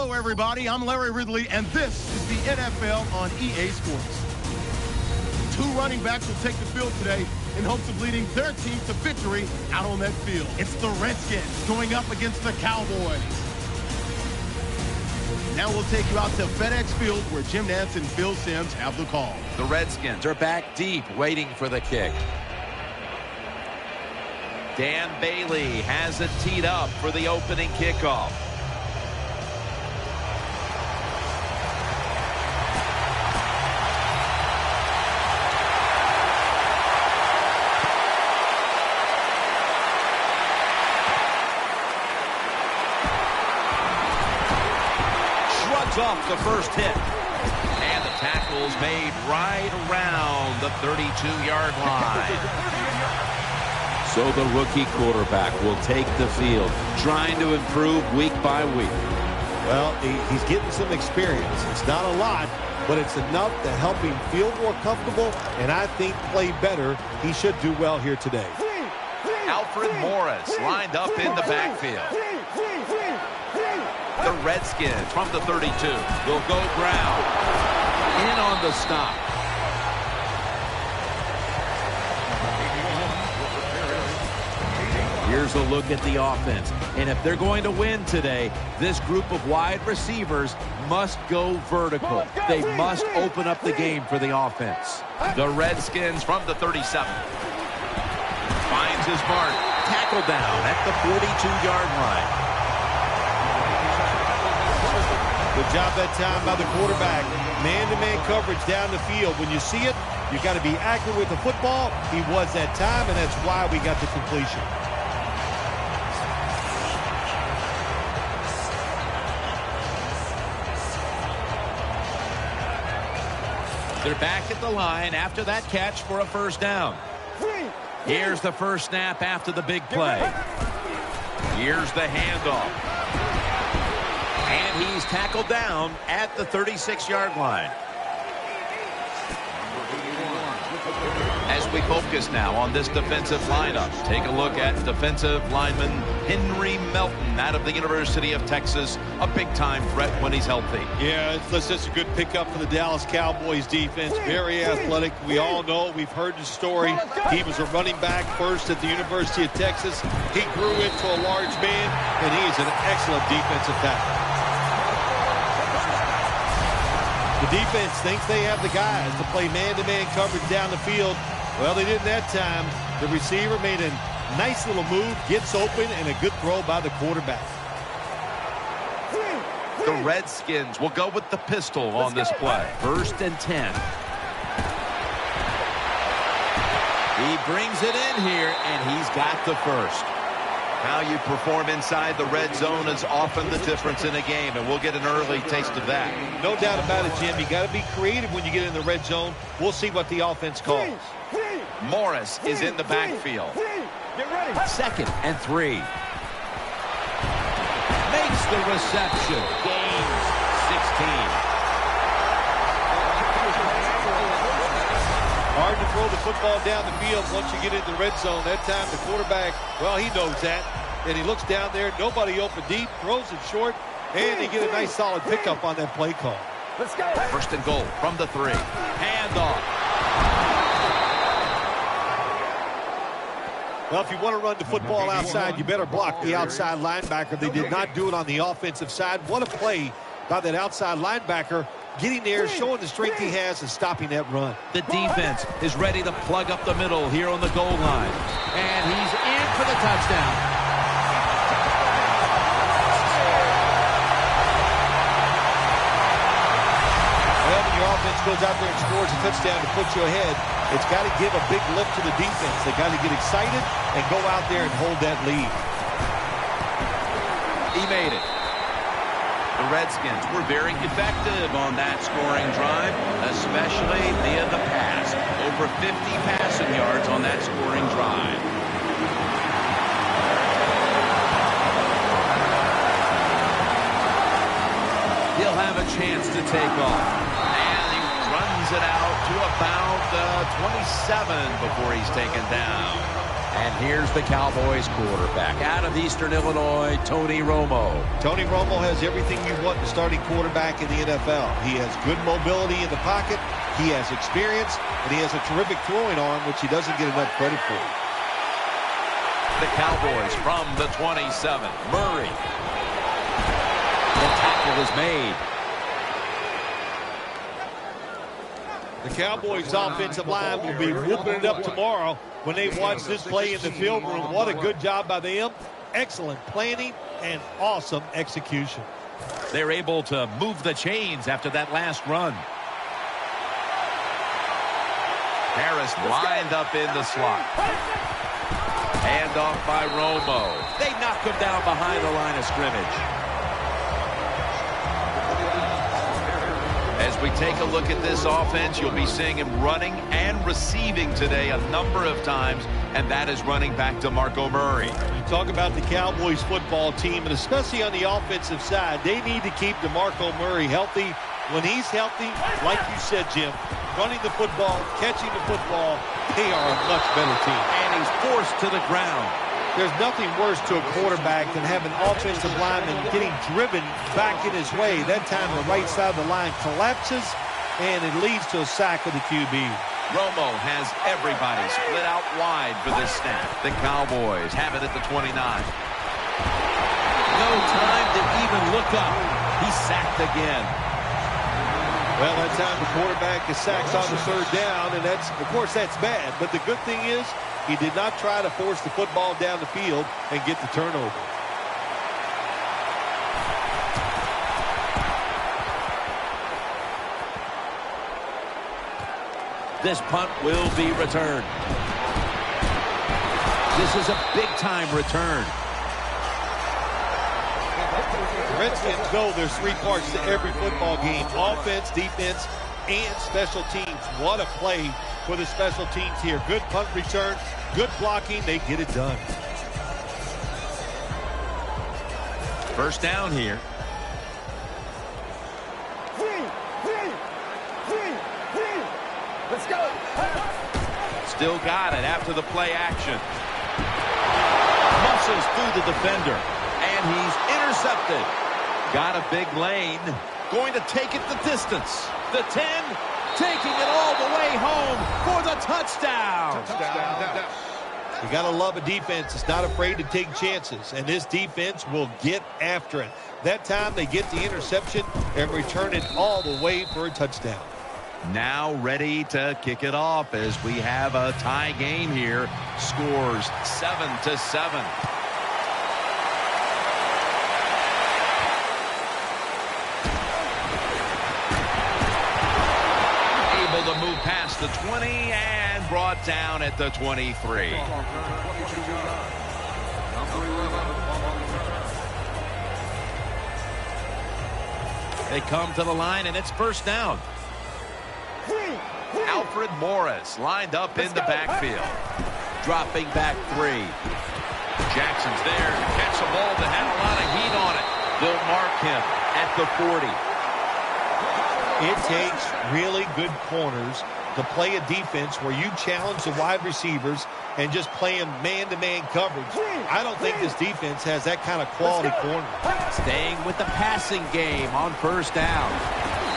Hello, everybody. I'm Larry Ridley, and this is the NFL on EA Sports. Two running backs will take the field today in hopes of leading their team to victory out on that field. It's the Redskins going up against the Cowboys. Now we'll take you out to FedEx Field where Jim Nantz and Phil Simms have the call. The Redskins are back deep, waiting for the kick. Dan Bailey has it teed up for the opening kickoff. Off the first hit, and the tackle's made right around the 32-yard line. So the rookie quarterback will take the field, trying to improve week by week. Well, he's getting some experience. It's not a lot, but it's enough to help him feel more comfortable and I think play better. He should do well here today. Alfred Morris lined up in the backfield. The Redskins from the 32 will go ground. In on the stop. Here's a look at the offense. And if they're going to win today, this group of wide receivers must go vertical. They must open up the game for the offense. The Redskins from the 37. Finds his mark. Tackle down at the 42-yard line. Good job that time by the quarterback. Man-to-man coverage down the field. When you see it, you got to be accurate with the football. He was that time, and that's why we got the completion. They're back at the line after that catch for a first down. Here's the first snap after the big play. Here's the handoff. And he's tackled down at the 36-yard line. As we focus now on this defensive lineup, take a look at defensive lineman Henry Melton out of the University of Texas, a big-time threat when he's healthy. Yeah, it's just a good pickup for the Dallas Cowboys defense. Very athletic. We all know, we've heard the story. He was a running back first at the University of Texas. He grew into a large man, and he is an excellent defensive tackle. The defense thinks they have the guys to play man-to-man coverage down the field. Well, they didn't that time. The receiver made a nice little move, gets open, and a good throw by the quarterback. The Redskins will go with the pistol on this play. 1st and 10. He brings it in here, and he's got the first. How you perform inside the red zone is often the difference in a game, and we'll get an early taste of that. No doubt about it, Jim. You got to be creative when you get in the red zone. We'll see what the offense calls. Morris is in the backfield. 2nd and 3. Makes the reception. Gains 16. Hard to throw the football down the field once you get into the red zone. That time the quarterback, well, he knows that. And he looks down there, nobody open deep, throws it short, and they get a nice solid pickup on that play call. Let's go. 1st and goal from the 3. Handoff. Well, if you want to run the football outside, you better block the outside linebacker. They did not do it on the offensive side. What a play by that outside linebacker. Getting there, showing the strength he has, and stopping that run. The defense is ready to plug up the middle here on the goal line. And he's in for the touchdown. Well, when your offense goes out there and scores a touchdown to put you ahead, it's got to give a big lift to the defense. They got to get excited and go out there and hold that lead. He made it. The Redskins were very effective on that scoring drive, especially via the pass. Over 50 passing yards on that scoring drive. He'll have a chance to take off. And he runs it out to about 27 before he's taken down. And Here's the Cowboys quarterback out of Eastern Illinois, Tony Romo. Tony Romo has everything you want in a starting quarterback in the NFL. He has good mobility in the pocket, he has experience, and he has a terrific throwing arm, which he doesn't get enough credit for. The Cowboys from the 27. Murray. The tackle is made. The Cowboys' offensive line will be whooping it up tomorrow when they watch this play in the film room. What a good job by them. Excellent planning and awesome execution. They're able to move the chains after that last run. Harris lined up in the slot. Hand off by Romo. They knock him down behind the line of scrimmage. As we take a look at this offense, you'll be seeing him running and receiving today a number of times, and that is running back to Marco Murray. You talk about the Cowboys football team, and especially on the offensive side, they need to keep DeMarco Murray healthy. When he's healthy, like you said, Jim, running the football, catching the football, they are a much better team. And he's forced to the ground. There's nothing worse to a quarterback than having offensive linemen getting driven back in his way. That time the right side of the line collapses, and it leads to a sack of the QB. Romo has everybody split out wide for this snap. The Cowboys have it at the 29. No time to even look up. He's sacked again. Well, that time the quarterback is sacked on the third down, and that's, of course, that's bad. But the good thing is he did not try to force the football down the field and get the turnover. This punt will be returned. This is a big-time return. Redskins know there's three parts to every football game: offense, defense, and special teams. What a play for the special teams here. Good punt return, good blocking. They get it done. First down here. Let's go. Still got it after the play action. Muscles through the defender, and he's intercepted. Got a big lane. Going to take it the distance. The 10, taking it all the way home for the touchdown. You got to love a defense that's not afraid to take chances, and this defense will get after it. That time they get the interception and return it all the way for a touchdown. Now ready to kick it off as we have a tie game here. Scores 7-7. Able to move past the 20 and brought down at the 23. They come to the line, and it's first down. Alfred Morris lined up in the backfield. Dropping back 3. Jackson's there to catch the ball that had a lot of heat on it. They'll mark him at the 40. It takes really good corners to play a defense where you challenge the wide receivers and just play them man-to-man coverage. I don't think this defense has that kind of quality corner. Staying with the passing game on first down.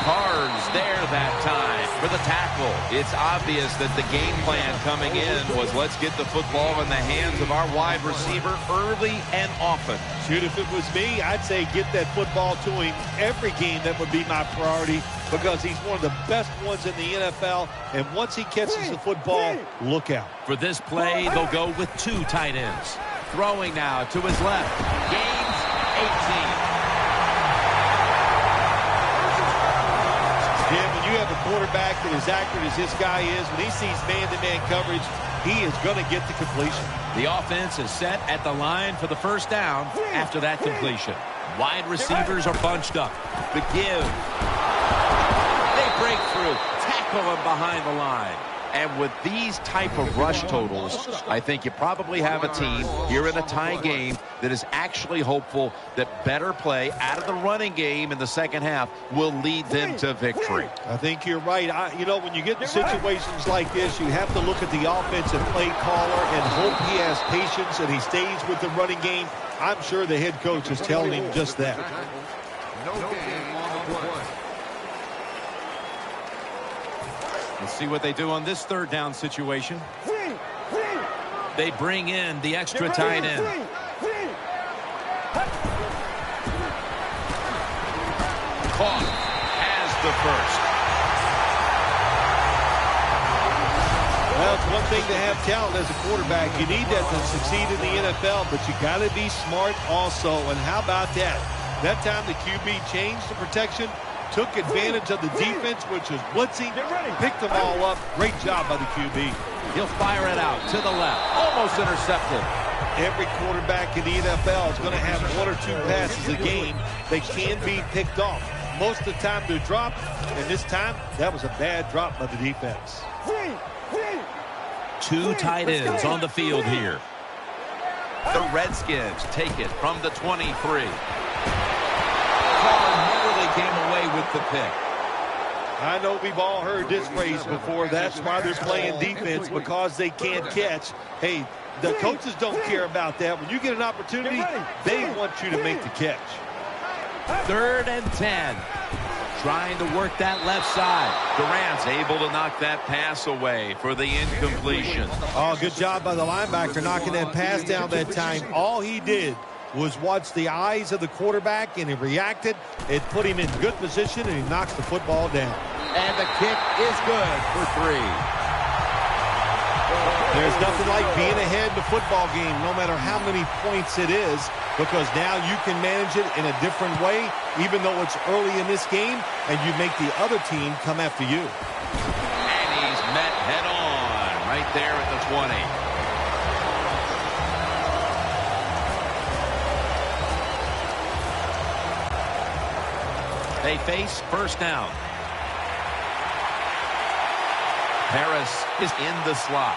Carnes there that time for the tackle. It's obvious that the game plan coming in was let's get the football in the hands of our wide receiver early and often. Shoot, if it was me, I'd say get that football to him every game. That would be my priority because he's one of the best ones in the NFL. And once he catches the football, look out. For this play, they'll go with 2 tight ends. Throwing now to his left. Gains 18. Jim, when you have a quarterback that is accurate as this guy is, when he sees man-to-man coverage, he is going to get the completion. The offense is set at the line for the first down after that completion. Wide receivers are bunched up. The give. They break through. Tackle him behind the line. And with these type of rush totals, I think you probably have a team here in a tie game that is actually hopeful that better play out of the running game in the second half will lead them to victory. I think you're right. You know, when you get in situations like this, you have to look at the offensive play caller and hope he has patience and he stays with the running game. I'm sure the head coach is telling him just that. No game on the play. Let's see what they do on this third down situation. They bring in the extra tight end. Caught has the first. Well, it's one thing to have talent as a quarterback. You need that to succeed in the NFL, but you got to be smart also. And how about that? That time the QB changed the protection, took advantage of the defense, which was blitzing, picked them all up. Great job by the QB. He'll fire it out to the left. Almost intercepted. Every quarterback in the NFL is going to have one or two passes a game that can be picked off. Most of the time they're dropped, and this time that was a bad drop by the defense. Two tight ends on the field here. The Redskins take it from the 23. Nearly came away with the pick. I know we've all heard this phrase before. That's why they're playing defense, because they can't catch. Hey, the coaches don't care about that. When you get an opportunity, they want you to make the catch. 3rd and 10. Trying to work that left side. Durant's able to knock that pass away for the incompletion. Oh, good job by the linebacker knocking that pass down that time. All he did was watch the eyes of the quarterback, and he reacted. It put him in good position, and he knocks the football down. And the kick is good for 3. There's nothing like being ahead in the football game, no matter how many points it is, because now you can manage it in a different way, even though it's early in this game, and you make the other team come after you. And he's met head on right there at the 20. They face first down. Harris is in the slot.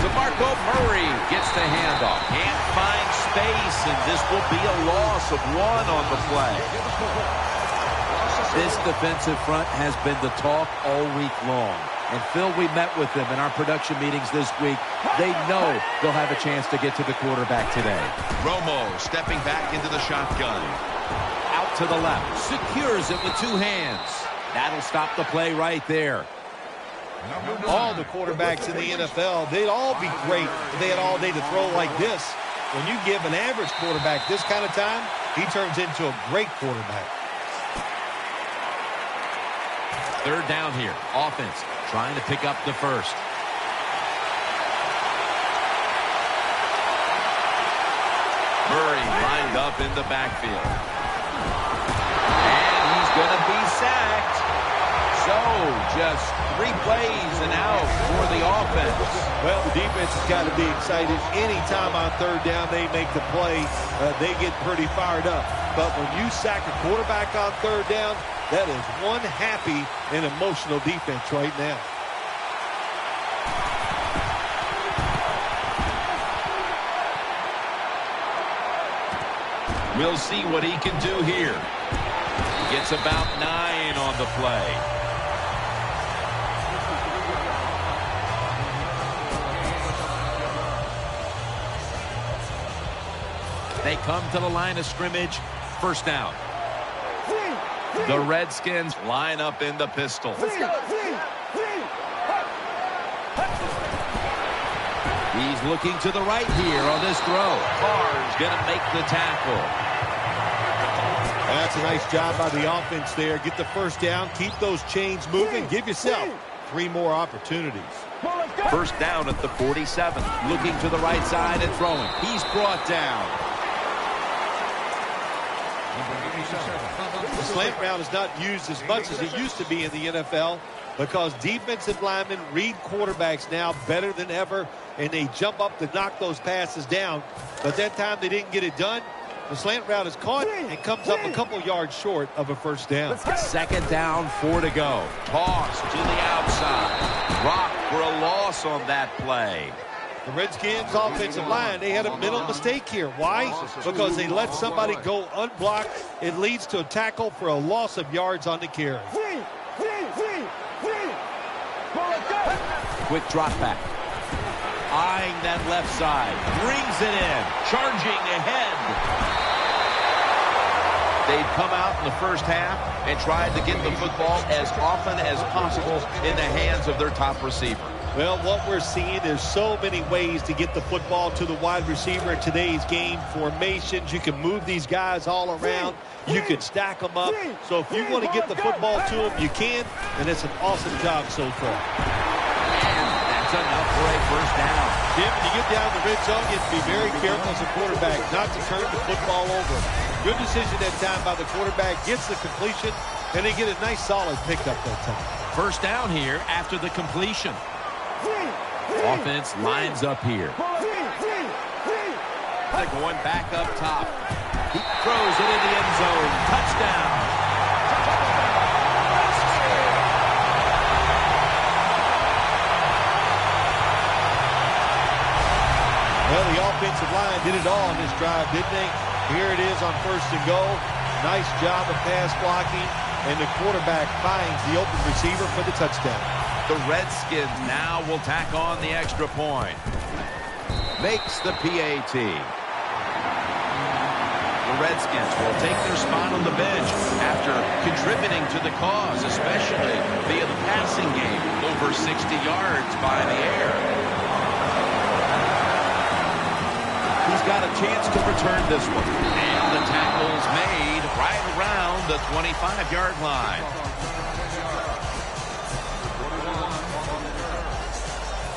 DeMarco Murray gets the handoff. Can't find space, and this will be a loss of 1 on the play. This defensive front has been the talk all week long. And, Phil, we met with them in our production meetings this week. They know they'll have a chance to get to the quarterback today. Romo stepping back into the shotgun. Out to the left. Secures it with 2 hands. That'll stop the play right there. All the quarterbacks in the NFL, they'd all be great if they had all day to throw like this. When you give an average quarterback this kind of time, he turns into a great quarterback. 3rd down here. Offense trying to pick up the first. Murray lined up in the backfield. And he's going to be sacked. So just 3 plays and out for the offense. Well, the defense has got to be excited. Anytime on 3rd down they make the play, they get pretty fired up. But when you sack a quarterback on 3rd down, that is one happy and emotional defense right now. We'll see what he can do here. He gets about 9 on the play. They come to the line of scrimmage. First down. The Redskins line up in the pistol. He's looking to the right here on this throw. Carr's going to make the tackle. That's a nice job by the offense there. Get the first down, keep those chains moving, give yourself 3 more opportunities. First down at the 47. Looking to the right side and throwing. He's brought down. The slant route is not used as much as it used to be in the NFL because defensive linemen read quarterbacks now better than ever, and they jump up to knock those passes down. But that time they didn't get it done. The slant route is caught and comes up a couple yards short of a first down. Second down, 4 to go. Toss to the outside. Rock for a loss on that play. The Redskins offensive line, they had a mental mistake here. Why? Because they let somebody go unblocked. It leads to a tackle for a loss of yards on the carry. Quick drop back. Eyeing that left side. Brings it in. Charging ahead. They've come out in the first half and tried to get the football as often as possible in the hands of their top receiver. Well, what we're seeing is so many ways to get the football to the wide receiver in today's game. Formations, you can move these guys all around. You can stack them up. So if you want to get the football to them, you can, and it's an awesome job so far. And that's enough for a first down. Jim, when you get down the red zone, you have to be very careful as a quarterback not to turn the football over. Good decision that time by the quarterback. Gets the completion, and they get a nice solid pickup that time. First down here after the completion. Offense lines up here. They're going back up top. He throws it in the end zone. Touchdown. Well, the offensive line did it all on this drive, didn't they? Here it is on first and goal. Nice job of pass blocking, and the quarterback finds the open receiver for the touchdown. The Redskins now will tack on the extra point. Makes the PAT. The Redskins will take their spot on the bench after contributing to the cause, especially via the passing game, over 60 yards by the air. He's got a chance to return this one. And the tackle's made right around the 25-yard line.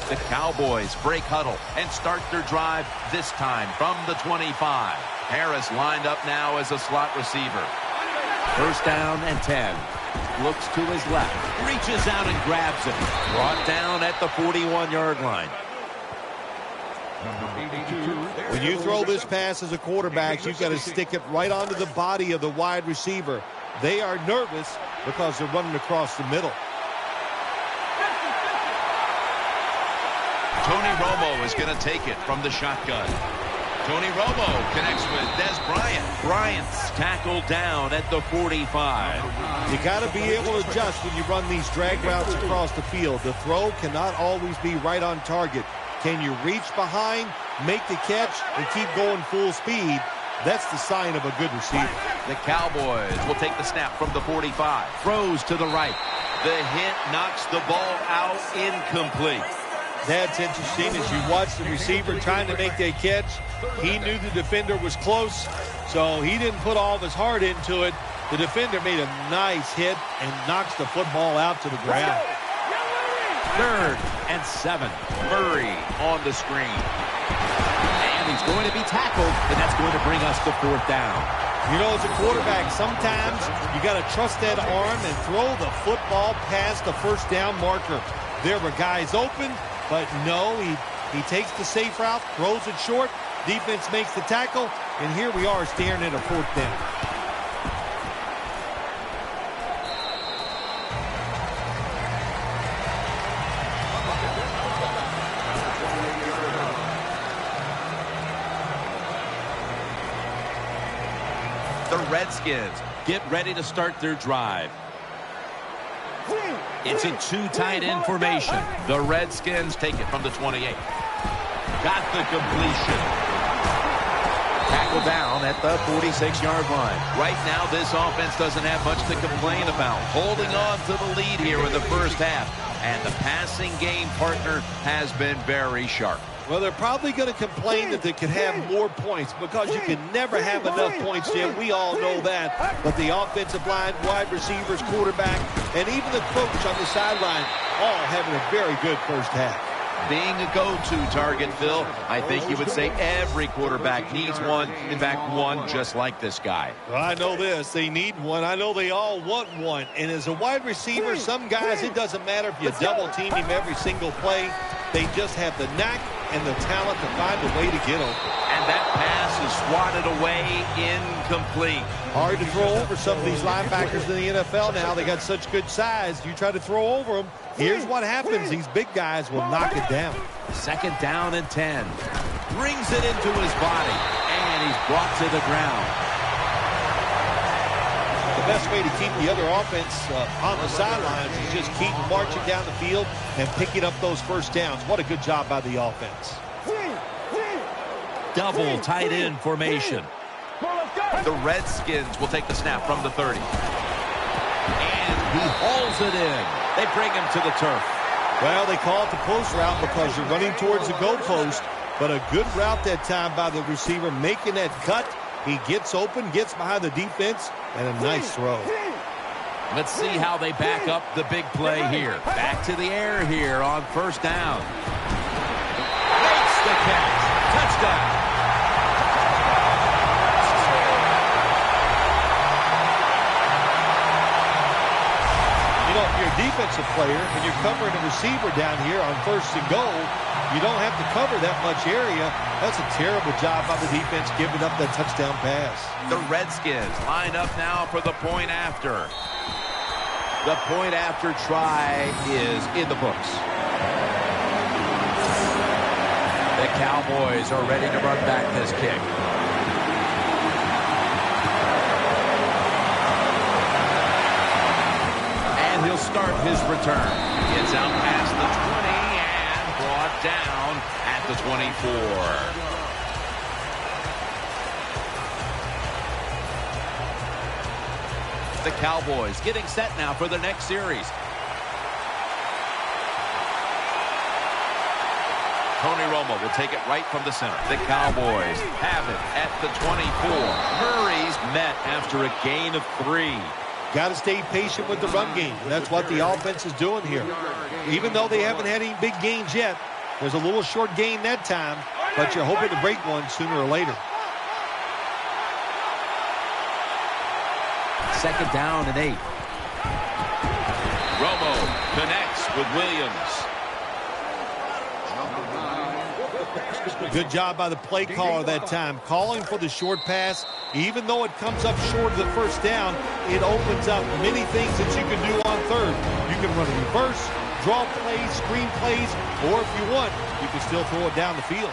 The Cowboys break huddle and start their drive this time from the 25. Harris lined up now as a slot receiver. First down and 10. Looks to his left. Reaches out and grabs it. Brought down at the 41-yard line. When you throw this pass as a quarterback, you've got to stick it right onto the body of the wide receiver. They are nervous because they're running across the middle. Tony Romo is going to take it from the shotgun. Tony Romo connects with Des Bryant. Bryant's tackled down at the 45. You got to be able to adjust when you run these drag routes across the field. The throw cannot always be right on target. Can you reach behind, make the catch, and keep going full speed? That's the sign of a good receiver. The Cowboys will take the snap from the 45. Throws to the right. The hit knocks the ball out, incomplete. That's interesting. As you watch the receiver trying to make that catch, he knew the defender was close, so he didn't put all of his heart into it. The defender made a nice hit and knocks the football out to the ground. 3rd and 7. Murray on the screen. And he's going to be tackled, and that's going to bring us to 4th down. You know, as a quarterback, sometimes you got to trust that arm and throw the football past the first down marker. There were guys open, but no, he takes the safe route, throws it short. Defense makes the tackle, and here we are staring at a 4th down. The Redskins get ready to start their drive. It's a 2 tight end formation. The Redskins take it from the 28. Got the completion. Tackle down at the 46-yard line. Right now, this offense doesn't have much to complain about. Holding on to the lead here in the first half. And the passing game partner has been very sharp. Well, they're probably going to complain that they could have more points because you can never have enough points, Jim. We all know that. But the offensive line, wide receivers, quarterback, and even the coach on the sideline all having a very good first half. Being a go-to target, Phil, I think you would say every quarterback needs one. In fact, one just like this guy. Well, I know this. They need one. I know they all want one. And as a wide receiver, some guys, it doesn't matter if you double team him every single play. They just have the knack and the talent to find a way to get open. And that pass is swatted away, incomplete. Hard to throw over some of these linebackers in the NFL now. They got such good size. You try to throw over them, here's what happens. These big guys will knock it down. 2nd down and 10. Brings it into his body, and he's brought to the ground. The best way to keep the other offense on the sidelines is just keep marching down the field and picking up those first downs. What a good job by the offense. Double tight end formation. The Redskins will take the snap from the 30. And he hauls it in. They bring him to the turf. Well, they call it the post route because you're running towards the goal post, but a good route that time by the receiver, making that cut. He gets open, gets behind the defense, and a nice throw. Let's see how they back up the big play here. Back to the air here on 1st down. Makes the catch. Touchdown. You know, if you're a defensive player and you're covering a receiver down here on 1st and goal, you don't have to cover that much area. That's a terrible job by the defense giving up that touchdown pass. The Redskins line up now for the point after. The point after try is in the books. The Cowboys are ready to run back this kick. And he'll start his return. Gets out past the 20 and brought down at the 24. The Cowboys getting set now for the next series. Tony Romo will take it right from the center. The Cowboys have it at the 24. Murray's met after a gain of 3. Got to stay patient with the run game. That's what the offense is doing here. Even though they haven't had any big gains yet, there's a little short gain that time, but you're hoping to break one sooner or later. 2nd down and 8. Romo connects with Williams. Good job by the play caller that time, calling for the short pass. Even though it comes up short of the 1st down, it opens up many things that you can do on 3rd. You can run a reverse, draw plays, screen plays, or if you want, you can still throw it down the field.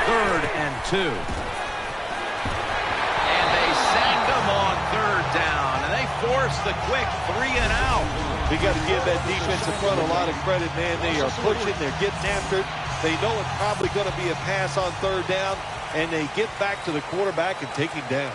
3rd and 2. And they sack him on 3rd down, and they force the quick 3 and out. We got to give that defensive front a lot of credit, man. They are pushing, they're getting after it. They know it's probably going to be a pass on 3rd down, and they get back to the quarterback and take him down.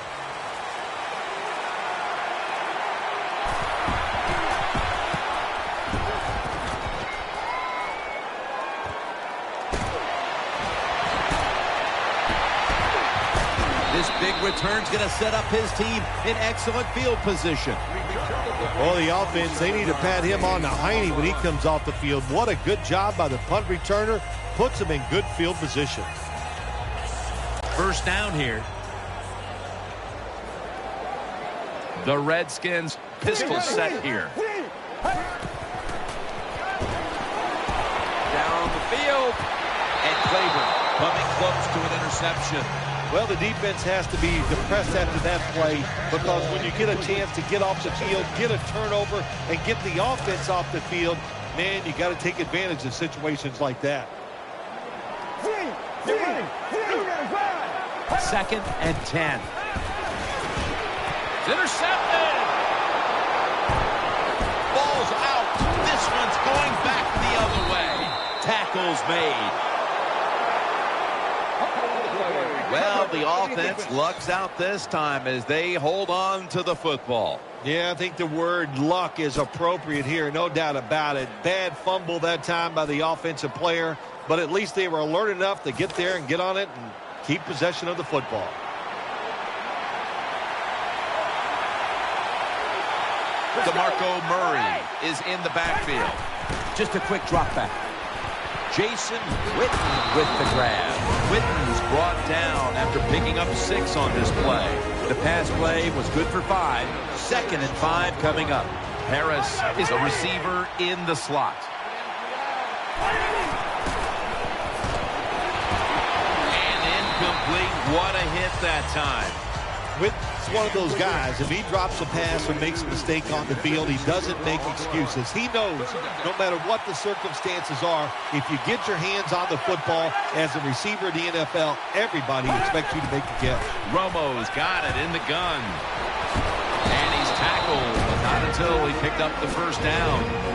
This big return's going to set up his team in excellent field position. Well, the offense, they need to pat him on the hiney when he comes off the field. What a good job by the punt returner. Puts him in good field position. 1st down here. The Redskins pistol set here. Down the field. And Claiborne coming close to an interception. Well, the defense has to be depressed after that play because when you get a chance to get off the field, get a turnover, and get the offense off the field, man, you got to take advantage of situations like that. 2nd and 10. It's intercepted. Ball's out. This one's going back the other way. Tackles made. Well, the offense lucks out this time as they hold on to the football. Yeah, I think the word luck is appropriate here, no doubt about it. Bad fumble that time by the offensive player, but at least they were alert enough to get there and get on it and keep possession of the football. DeMarco Murray is in the backfield. Just a quick drop back. Jason Witten with the grab. Witten's brought down after picking up 6 on this play. The pass play was good for 5. 2nd and 5 coming up. Harris is a receiver in the slot. And incomplete. What a hit that time. It's one of those guys, if he drops a pass or makes a mistake on the field, he doesn't make excuses. He knows no matter what the circumstances are, if you get your hands on the football as a receiver in the NFL, everybody expects you to make a catch. Romo's got it in the gun. And he's tackled, but not until he picked up the first down.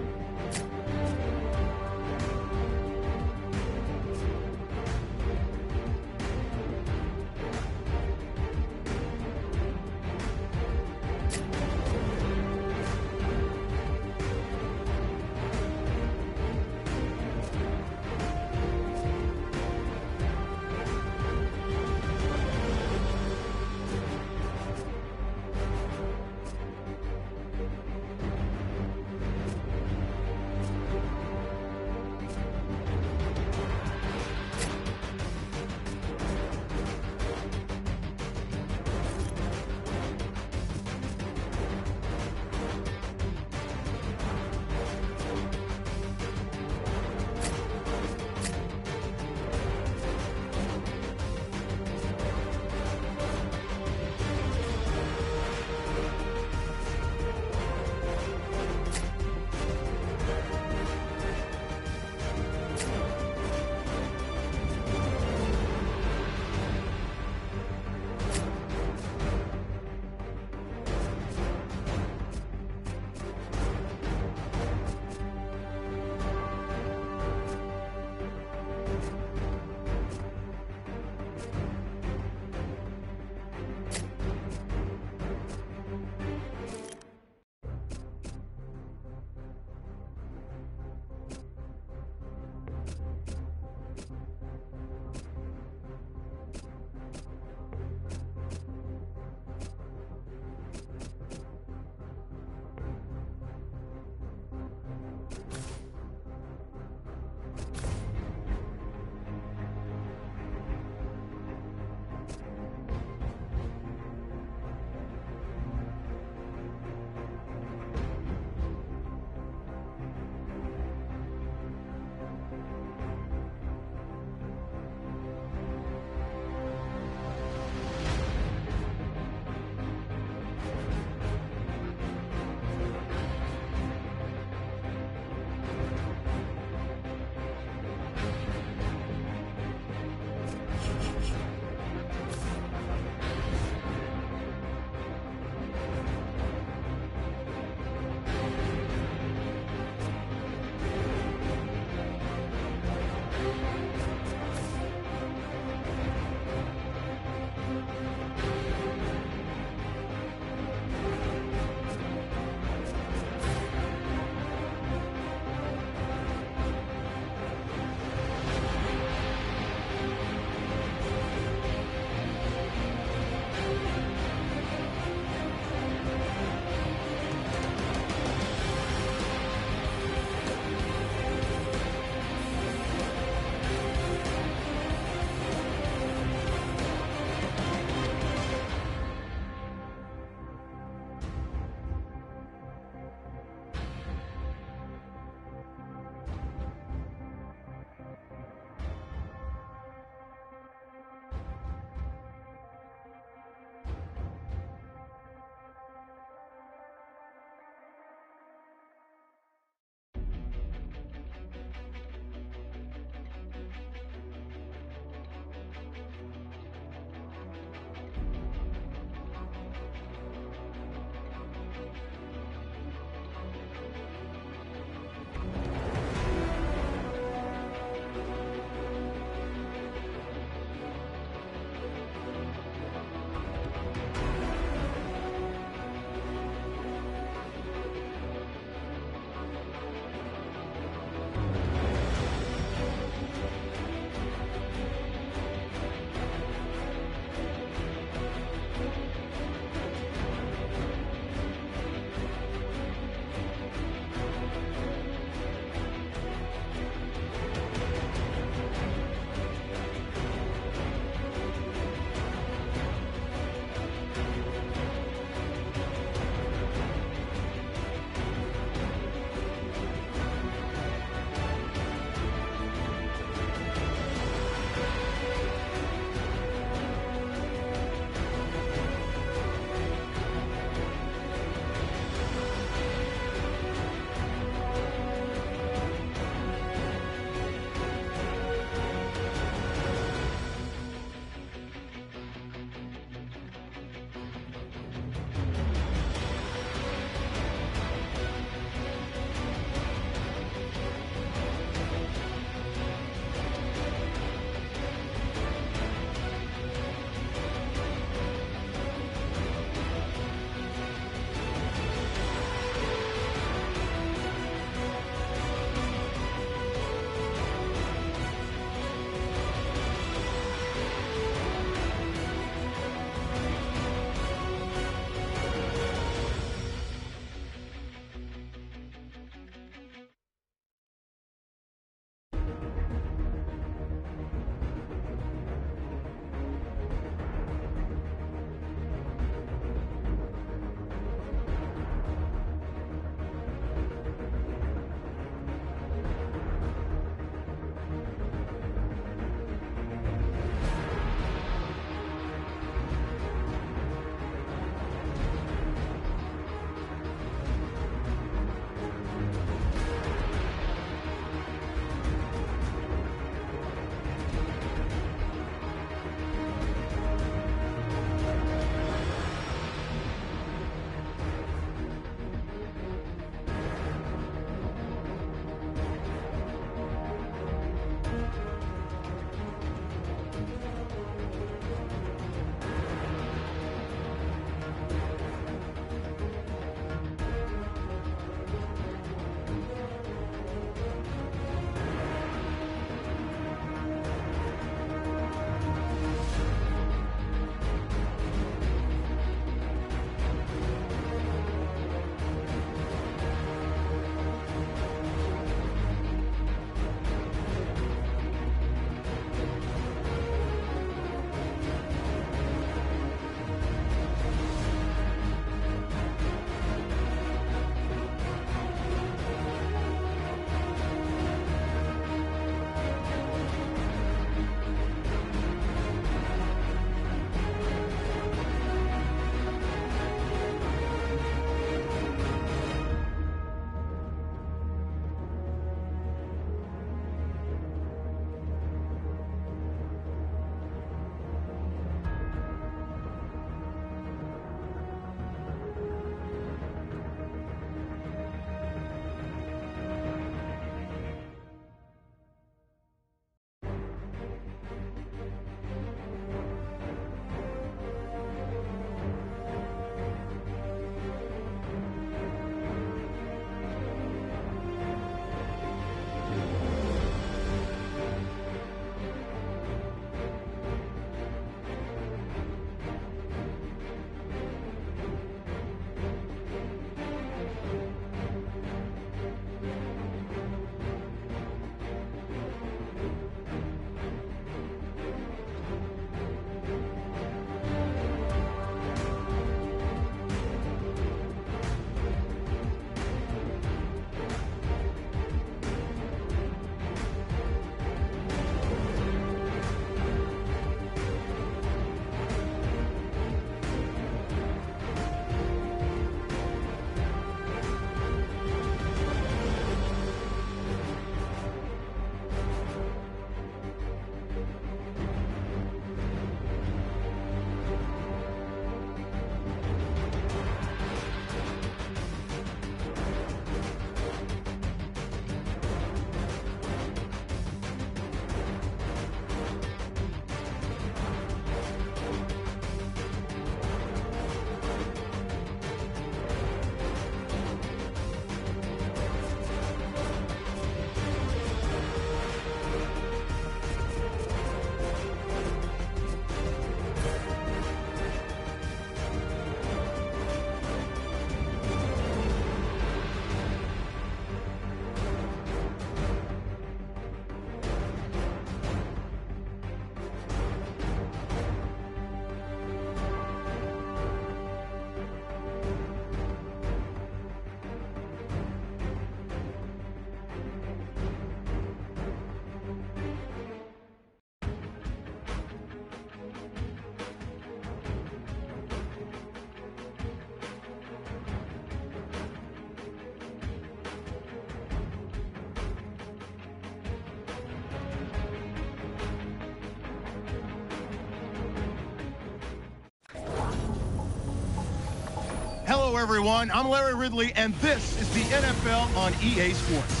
Hello, everyone. I'm Larry Ridley, and this is the NFL on EA Sports.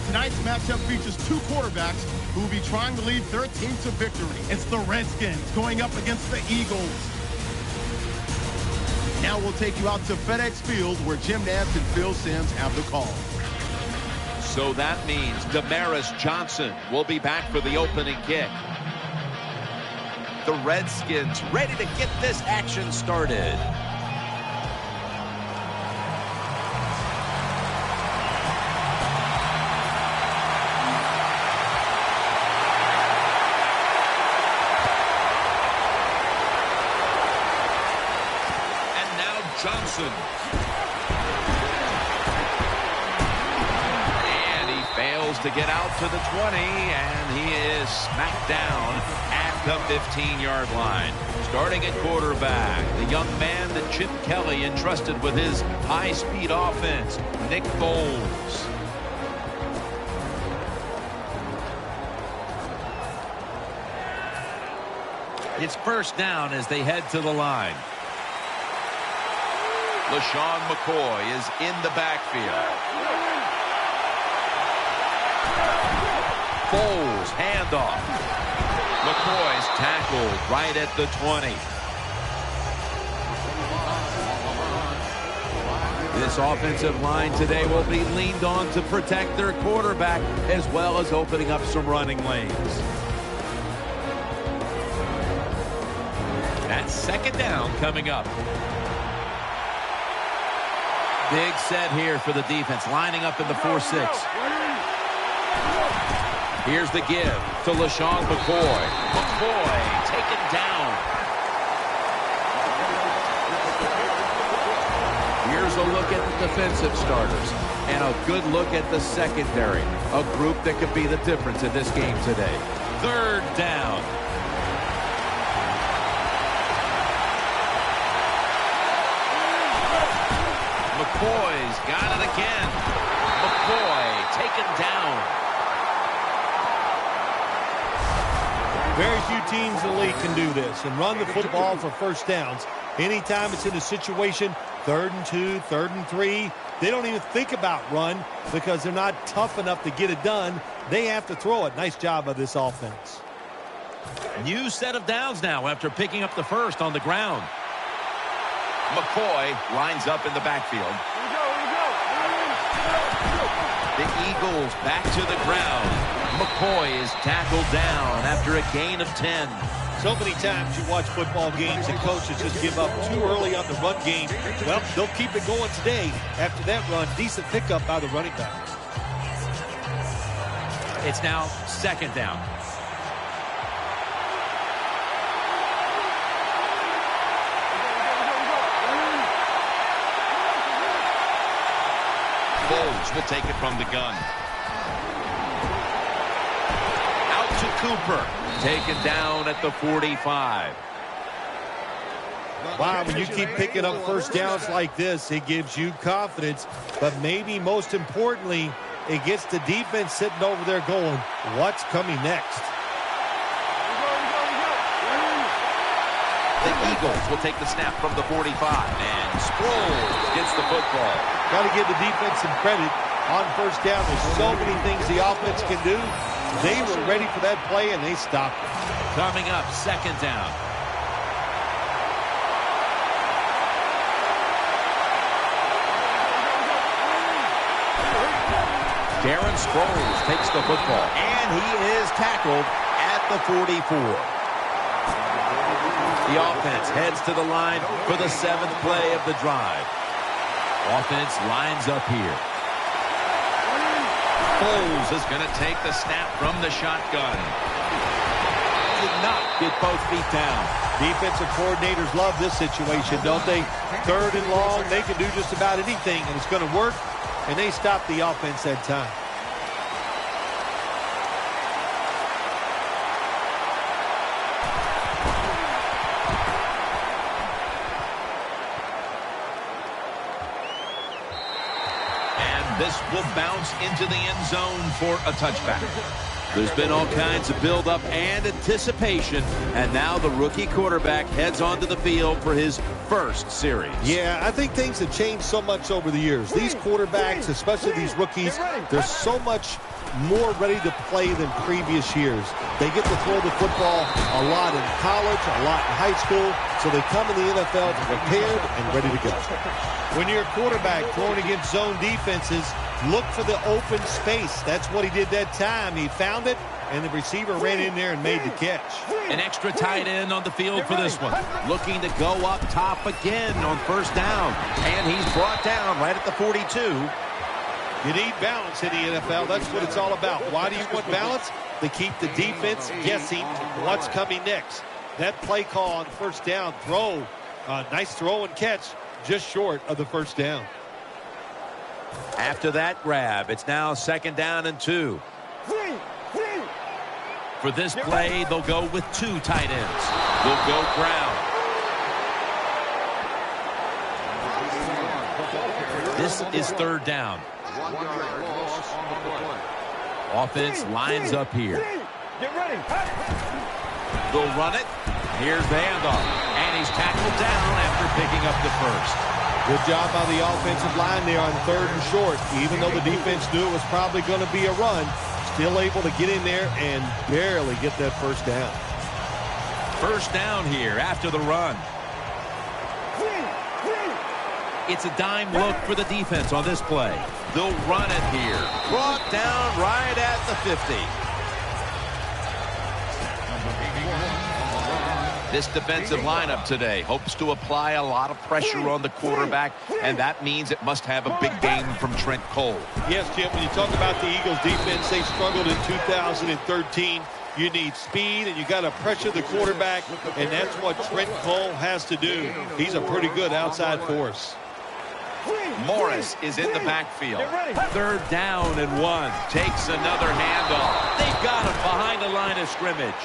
Tonight's matchup features two quarterbacks who will be trying to lead their team to victory. It's the Redskins going up against the Eagles. Now we'll take you out to FedEx Field, where Jim Nantz and Phil Simms have the call. So that means Damaris Johnson will be back for the opening kick. The Redskins ready to get this action started. Johnson. And he fails to get out to the 20, and he is smacked down at the 15-yard line. Starting at quarterback, the young man that Chip Kelly entrusted with his high-speed offense, Nick Foles. It's first down as they head to the line. LaShawn McCoy is in the backfield. Foles, handoff. McCoy's tackled right at the 20. This offensive line today will be leaned on to protect their quarterback as well as opening up some running lanes. That's second down coming up. Big set here for the defense, lining up in the 4-6. Here's the give to LaShawn McCoy. McCoy taken down. Here's a look at the defensive starters and a good look at the secondary, a group that could be the difference in this game today. Third down. McCoy's got it again. McCoy taken down. Very few teams in the league can do this and run the football for first downs. Anytime it's in a situation, 3rd and 2, 3rd and 3, they don't even think about run because they're not tough enough to get it done. They have to throw it. Nice job of this offense. New set of downs now after picking up the first on the ground. McCoy lines up in the backfield. The Eagles back to the ground. McCoy is tackled down after a gain of 10. So many times you watch football games and coaches just give up too early on the run game. Well, they'll keep it going today. After that run, decent pickup by the running back. It's now second down. Foles will take it from the gun. Out to Cooper. Taken down at the 45. Wow, when you keep picking up first downs like this, it gives you confidence. But maybe most importantly, it gets the defense sitting over there going, what's coming next? The Eagles will take the snap from the 45. And Sproles gets the football. Got to give the defense some credit on first down. There's so many things the offense can do. They were ready for that play, and they stopped it. Coming up, second down. Darren Sproles takes the football, and he is tackled at the 44. The offense heads to the line for the 7th play of the drive. Offense lines up here. Foles is going to take the snap from the shotgun. Did not get both feet down. Defensive coordinators love this situation, don't they? 3rd and long, they can do just about anything, and it's going to work, and they stop the offense that time. This will bounce into the end zone for a touchback. There's been all kinds of build-up and anticipation, and now the rookie quarterback heads onto the field for his first series. Yeah, I think things have changed so much over the years. These quarterbacks, especially these rookies, they're so much more ready to play than previous years. They get to throw the football a lot in college, a lot in high school, so they come in the NFL prepared and ready to go. When you're a quarterback throwing against zone defenses, look for the open space. That's what he did that time. He found it, and the receiver ran in there and made the catch. An extra tight end on the field for this one. Looking to go up top again on first down. And he's brought down right at the 42. You need balance in the NFL. That's what it's all about. Why do you want balance? To keep the defense guessing what's coming next. That play call on first down, nice throw and catch, just short of the first down. After that grab, it's now 2nd down and 2. For this play, they'll go with 2 tight ends. They'll go ground. This is 3rd down. Offense lines up here. They'll run it. Here's the handoff. And he's tackled down after picking up the first. Good job by the offensive line there on 3rd and short. Even though the defense knew it was probably going to be a run, still able to get in there and barely get that first down. First down here after the run. It's a dime look for the defense on this play. They'll run it here. Brought down right at the 50. This defensive lineup today hopes to apply a lot of pressure on the quarterback, and that means it must have a big game from Trent Cole. Yes, Jim, when you talk about the Eagles defense, they struggled in 2013. You need speed, and you got to pressure the quarterback, and that's what Trent Cole has to do. He's a pretty good outside force. Morris is in the backfield. 3rd down and 1. Takes another handoff. They've got him behind the line of scrimmage.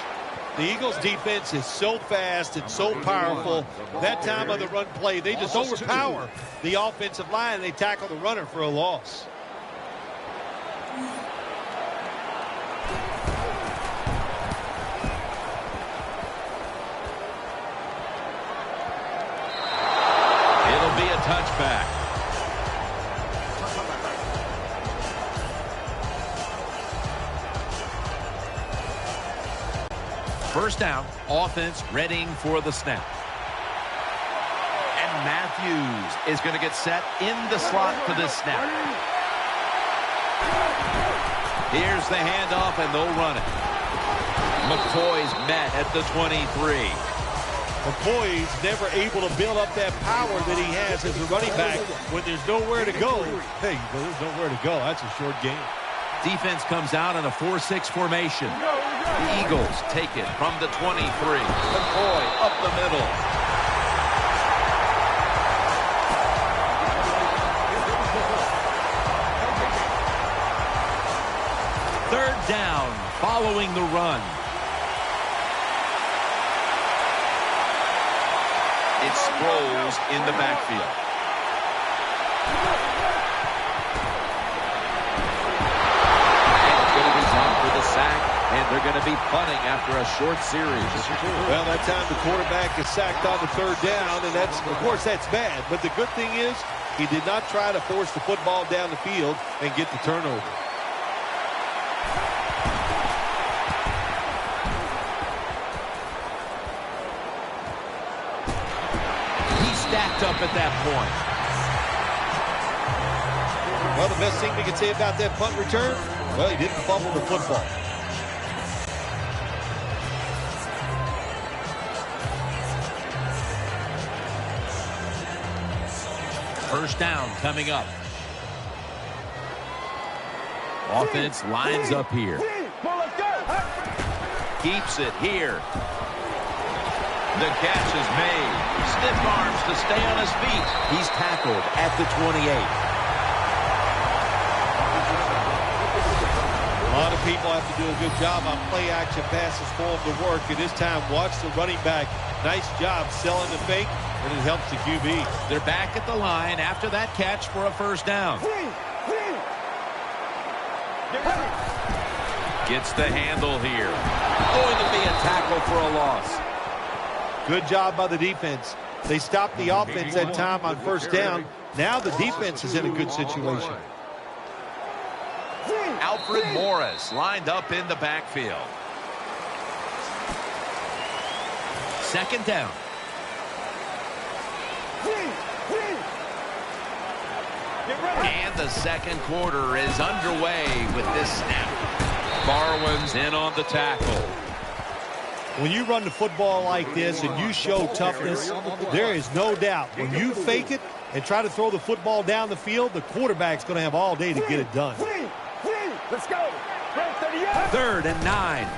The Eagles defense is so fast and so powerful. That time of the run play, they just overpower the offensive line. They tackle the runner for a loss. It'll be a touchback. First down, offense readying for the snap. And Matthews is going to get set in the slot for this snap. Here's the handoff, and they'll run it. McCoy's met at the 23. McCoy's never able to build up that power that he has as a running back when there's nowhere to go. Hey, there's nowhere to go. That's a short game. Defense comes out in a 4-6 formation. The Eagles take it from the 23. McCoy up the middle. Third down following the run. It's Sproles in the backfield. Sack, and they're going to be punting after a short series. Well, that time the quarterback is sacked on the 3rd down, and that's, of course, that's bad. But the good thing is he did not try to force the football down the field and get the turnover. He's stacked up at that point. Well, the best thing we can say about that punt return, well, he didn't fumble the football. First down coming up. Offense lines up here. Keeps it here. The catch is made. Stiff arms to stay on his feet. He's tackled at the 28. A lot of people have to do a good job on play-action passes for him to work. And this time, watch the running back. Nice job selling the fake, and it helps the QB. They're back at the line after that catch for a first down. Gets the handle here. Going to be a tackle for a loss. Good job by the defense. They stopped the offense that time on first down. Now the defense is in a good situation. Alfred Morris lined up in the backfield. Second down. And the second quarter is underway with this snap. Barwin's in on the tackle. When you run the football like this and you show toughness, there is no doubt when you fake it and try to throw the football down the field, the quarterback's going to have all day to get it done. Let's go. 3rd and 9.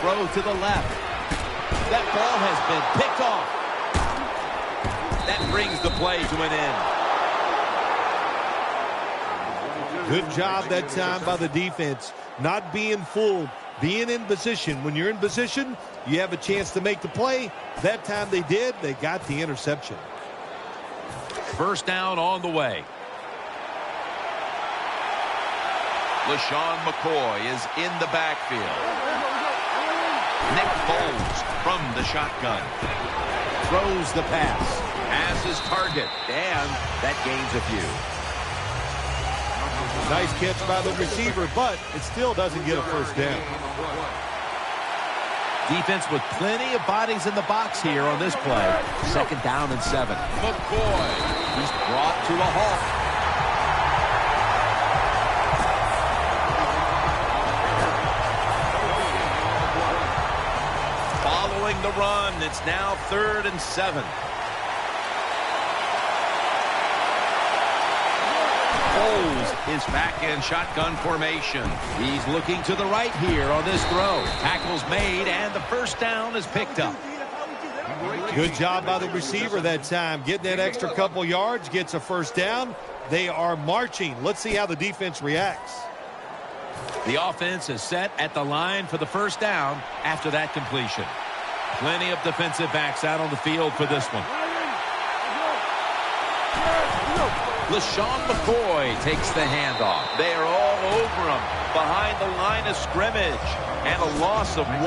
Throw to the left. That ball has been picked off. That brings the play to an end. Good job that time by the defense. Not being fooled. Being in position. When you're in position, you have a chance to make the play. That time they did. They got the interception. First down on the way. LaShawn McCoy is in the backfield. Nick Foles from the shotgun. Throws the pass. Has his target. And that gains a few. Nice catch by the receiver, but it still doesn't get a first down. Defense with plenty of bodies in the box here on this play. Second down and 7. McCoy. He's brought to a halt. Following the run, it's now 3rd and 7. Foles is back in shotgun formation. He's looking to the right here on this throw. Tackle's made, and the first down is picked up. Good job by the receiver that time. Getting that extra couple yards, gets a first down. They are marching. Let's see how the defense reacts. The offense is set at the line for the first down after that completion. Plenty of defensive backs out on the field for this one. LaShawn McCoy takes the handoff. They are all over him behind the line of scrimmage. And a loss of 1.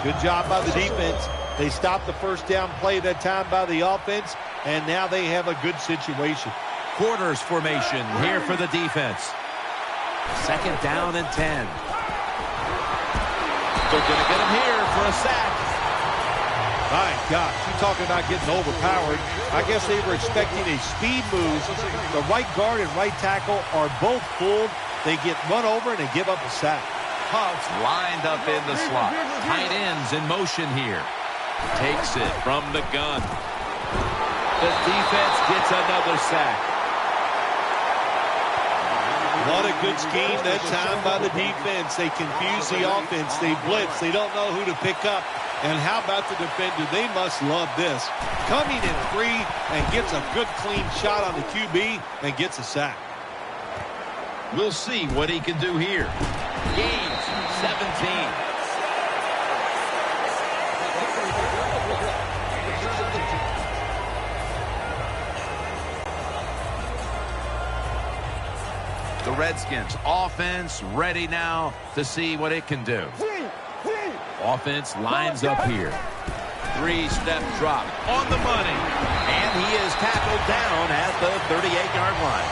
Good job by the defense. They stopped the first down play that time by the offense, and now they have a good situation. Quarters formation here for the defense. Second down and 10. They're going to get him here for a sack. My gosh, you're talking about getting overpowered. I guess they were expecting a speed move. The right guard and right tackle are both fooled. They get run over and they give up a sack. Huff's lined up in the slot. Tight ends in motion here. Takes it from the gun. The defense gets another sack. What a good scheme that time by the defense. They confuse the offense. They blitz. They don't know who to pick up. And how about the defender? They must love this. Coming in free and gets a good clean shot on the QB and gets a sack. We'll see what he can do here. Gains 17. The Redskins offense ready now to see what it can do. Offense lines up here. 3-step drop on the money. And he is tackled down at the 38-yard line.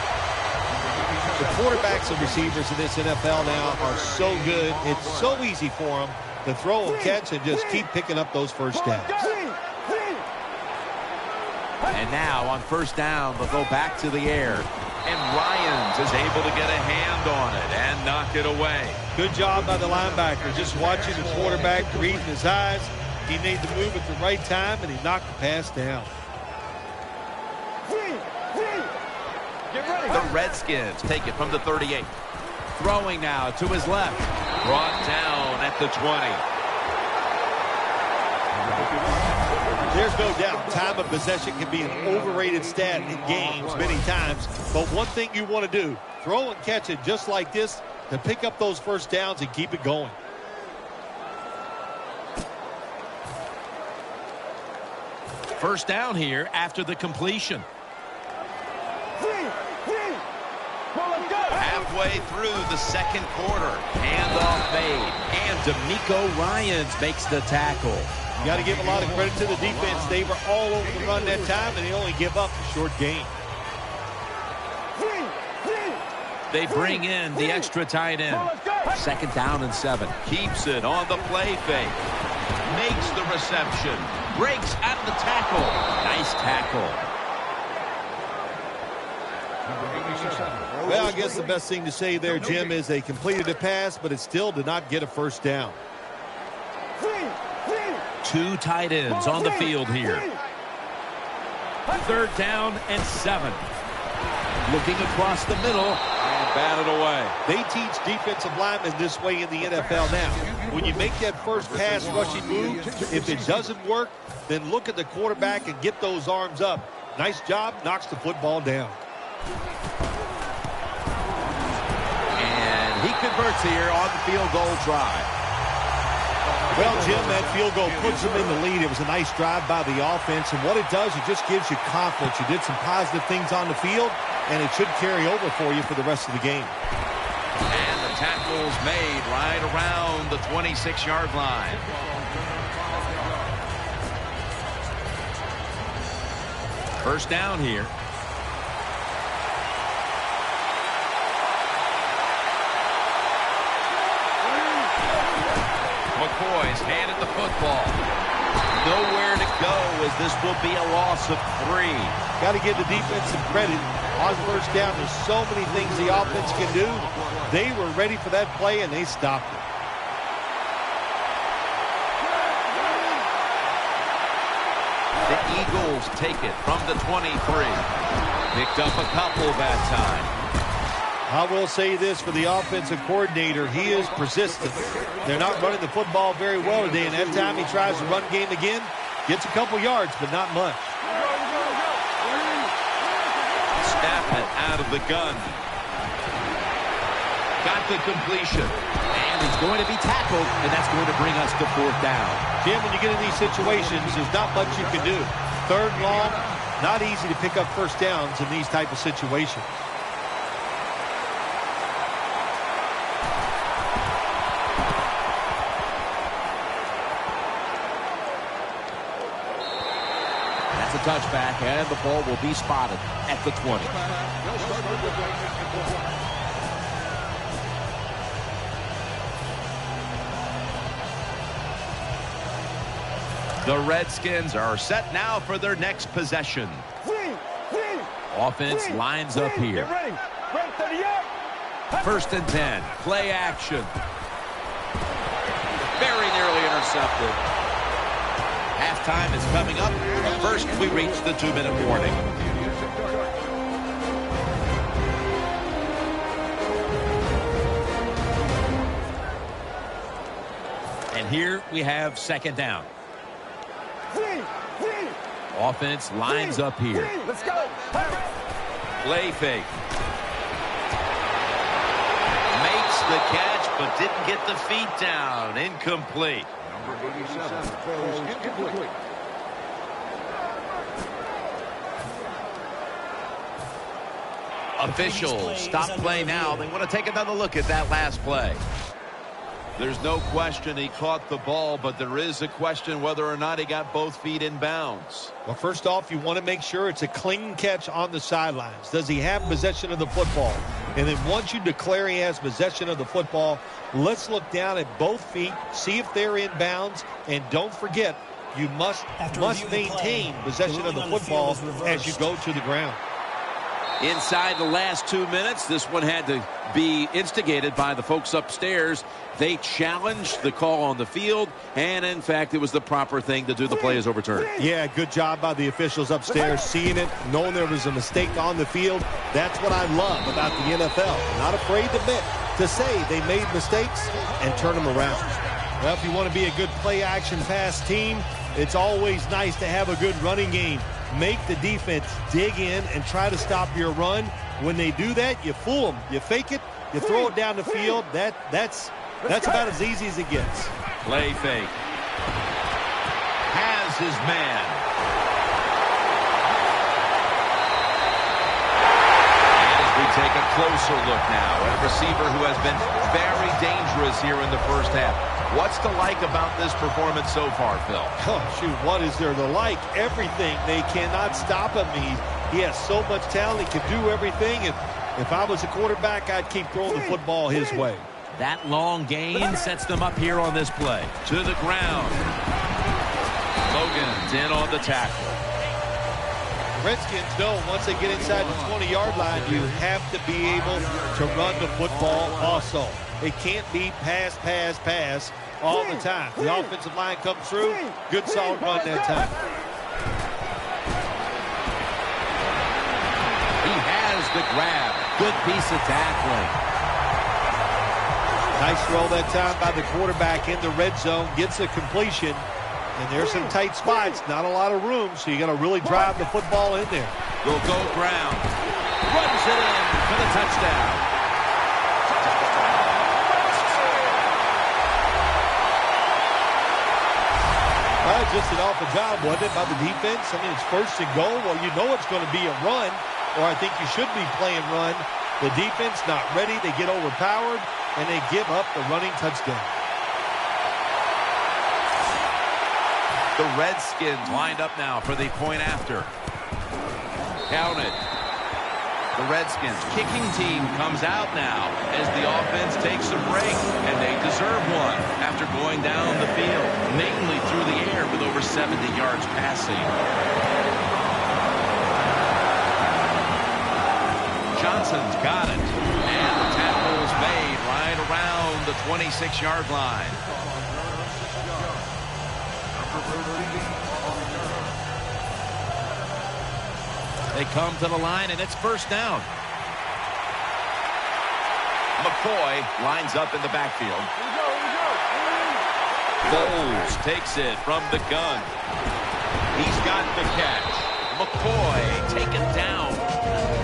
The quarterbacks and receivers in this NFL now are so good. It's so easy for them to throw and catch and just keep picking up those first downs. And now on first down, they'll go back to the air. And Ryans is able to get a hand on it and knock it away. Good job by the linebacker. Just watching the quarterback, reading his eyes. He made the move at the right time, and he knocked the pass down. The Redskins take it from the 38. Throwing now to his left. Brought down at the 20. There's no doubt time of possession can be an overrated stat in games many times. But one thing you want to do, throw and catch it just like this to pick up those first downs and keep it going. First down here after the completion. Halfway through the second quarter. Handoff made. And D'Amico Ryans makes the tackle. You got to give a lot of credit to the defense. They were all over the run that time, and they only give up a short gain. They bring in the extra tight end. 2nd down and 7. Keeps it on the play fake. Makes the reception. Breaks out of the tackle. Nice tackle. Well, I guess the best thing to say there, Jim, is they completed a pass, but it still did not get a first down. 2 tight ends on the field here. 3rd down and 7. Looking across the middle and batted away. They teach defensive linemen this way in the NFL now. When you make that first pass rushing move, if it doesn't work, then look at the quarterback and get those arms up. Nice job, knocks the football down. And he converts here on the field goal try. Well, Jim, that field goal puts them in the lead. It was a nice drive by the offense, and what it does, it just gives you confidence. You did some positive things on the field, and it should carry over for you for the rest of the game. And the tackle's made right around the 26-yard line. First down here. McCoy's handed the football. Nowhere to go as this will be a loss of 3. Got to give the defense some credit. On first down, there's so many things the offense can do. They were ready for that play, and they stopped it. The Eagles take it from the 23. Picked up a couple that time. I will say this for the offensive coordinator, he is persistent. They're not running the football very well today, and that time he tries to run game again, gets a couple yards, but not much. Snap it out of the gun. Got the completion. And he's going to be tackled, and that's going to bring us to 4th down. Jim, when you get in these situations, there's not much you can do. 3rd and long, not easy to pick up first downs in these type of situations. That's a touchback, and the ball will be spotted at the 20. The Redskins are set now for their next possession. Offense lines up here. 1st and 10. Play action. Very nearly intercepted. Halftime is coming up, but first we reach the 2-minute warning. And here we have 2nd down. Offense lines up here. Let's go. Play fake. Makes the catch, but didn't get the feet down. Incomplete. Number 87 throws incomplete. Officials stop play now. They want to take another look at that last play. There's no question he caught the ball, but there is a question whether or not he got both feet in bounds. Well, first off, you want to make sure it's a clean catch on the sidelines. Does he have possession of the football? And then once you declare he has possession of the football, let's look down at both feet, see if they're in bounds, and don't forget, you must maintain possession of the football as you go to the ground. Inside the last 2 minutes, this one had to be instigated by the folks upstairs. They challenged the call on the field, and in fact, it was the proper thing to do. The play is overturned. Yeah, good job by the officials upstairs, seeing it, knowing there was a mistake on the field. That's what I love about the NFL. Not afraid to admit, to say they made mistakes and turn them around. Well, if you want to be a good play-action pass team, it's always nice to have a good running game. Make the defense dig in and try to stop your run. When they do that, you fool them. You fake it, you throw it down the field. That's about as easy as it gets. Play fake. Has his man. And as we take a closer look now at a receiver who has been very dangerous here in the first half. What's to like about this performance so far, Phil? Oh, shoot, what is there to like? Everything. They cannot stop him. He has so much talent. He can do everything. And if I was a quarterback, I'd keep throwing the football his way. That long gain sets them up here on this play. To the ground. Logan's in on the tackle. Redskins know once they get inside the 20-yard line, you have to be able to run the football also. It can't be pass, pass, pass all the time. The offensive line comes through. Good, solid run that time. He has the grab. Good piece of tackling. Nice throw that time by the quarterback in the red zone. Gets a completion. And there's some tight spots. Not a lot of room, so you got to really drive the football in there. Will go ground. Runs it in for the touchdown. Just an awful job, wasn't it, by the defense? I mean, it's first and goal. Well, you know it's going to be a run, or I think you should be playing run. The defense not ready. They get overpowered, and they give up the running touchdown. The Redskins lined up now for the point after. Counted. The Redskins kicking team comes out now as the offense takes a break, and they deserve one after going down the field, mainly through the air with over 70 yards passing. Johnson's got it, and the tackle is made right around the 26-yard line. They come to the line, and it's first down. McCoy lines up in the backfield. Bowles takes it from the gun. He's got the catch. McCoy taken down.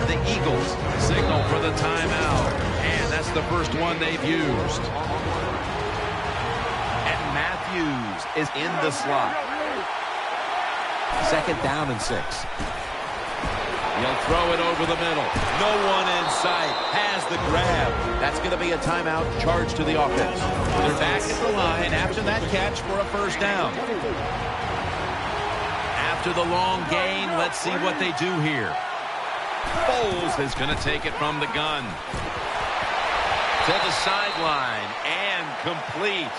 The Eagles signal for the timeout, and that's the first one they've used. And Matthews is in the slot. Second down and 6. He'll throw it over the middle. No one in sight. Has the grab. That's going to be a timeout charge to the offense. They're back at the line after that catch for a first down. After the long gain, let's see what they do here. Bowles is going to take it from the gun. To the sideline and complete.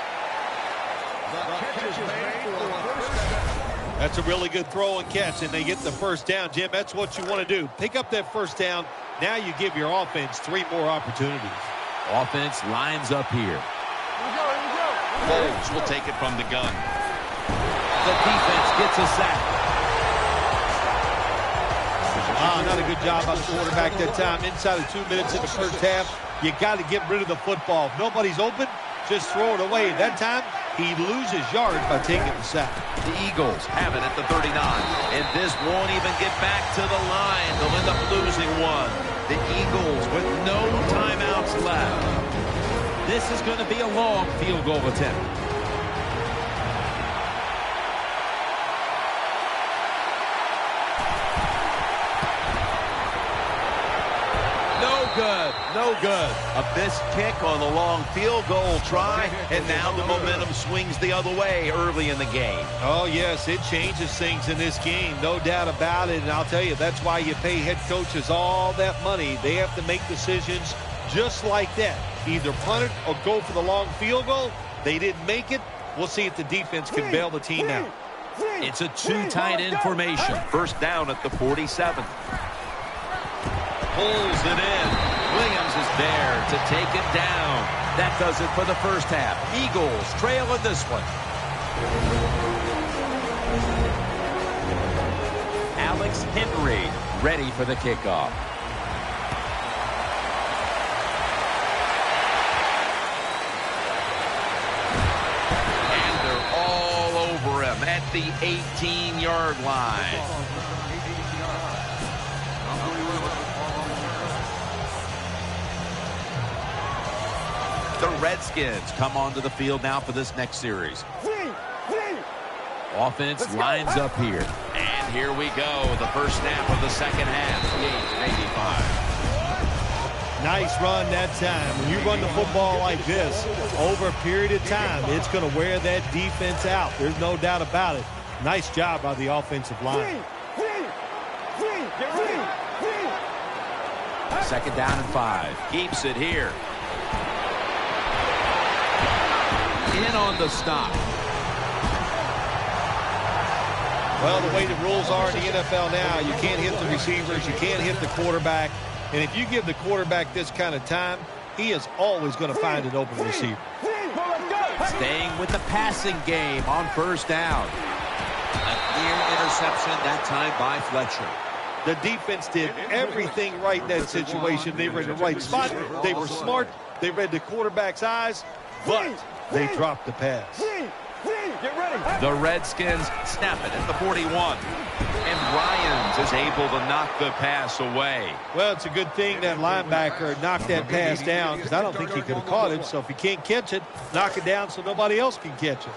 That's a really good throw and catch, and they get the first down. Jim, that's what you want to do. Pick up that first down. Now you give your offense 3 more opportunities. Offense lines up here. Bowles will take it from the gun. The defense gets a sack. Not a good job by the quarterback that time. Inside of 2 minutes in the first half, you got to get rid of the football. If nobody's open, just throw it away. That time, he loses yards by taking the sack. The Eagles have it at the 39, and this won't even get back to the line. They'll end up losing one. The Eagles with no timeouts left. This is going to be a long field goal attempt. Good. No good. A missed kick on the long field goal try, and now the momentum swings the other way early in the game. Oh, yes, it changes things in this game, no doubt about it. And I'll tell you, that's why you pay head coaches all that money. They have to make decisions just like that. Either punt it or go for the long field goal. They didn't make it. We'll see if the defense can bail the team out. It's a too tight end formation. First down at the 47. Pulls it in. Williams is there to take it down. That does it for the first half. Eagles trail in this one. Alex Henry ready for the kickoff. And they're all over him at the 18-yard line. The Redskins come onto the field now for this next series. Offense lines up here. And here we go. The first snap of the second half. Game 85. Nice run that time. When you run the football like this, over a period of time, it's going to wear that defense out. There's no doubt about it. Nice job by the offensive line. Second down and 5. Keeps it here. In on the stop. Well, the way the rules are in the NFL now, you can't hit the receivers, you can't hit the quarterback. And if you give the quarterback this kind of time, he is always going to find an open receiver. Staying with the passing game on first down. A clear interception that time by Fletcher. The defense did everything right in that situation. They were in the right spot. They were smart. They read the quarterback's eyes, but they dropped the pass. The Redskins snap it at the 41. And Ryans is able to knock the pass away. Well, it's a good thing that linebacker knocked that pass down, because I don't think he could have caught it. So if he can't catch it, knock it down so nobody else can catch it.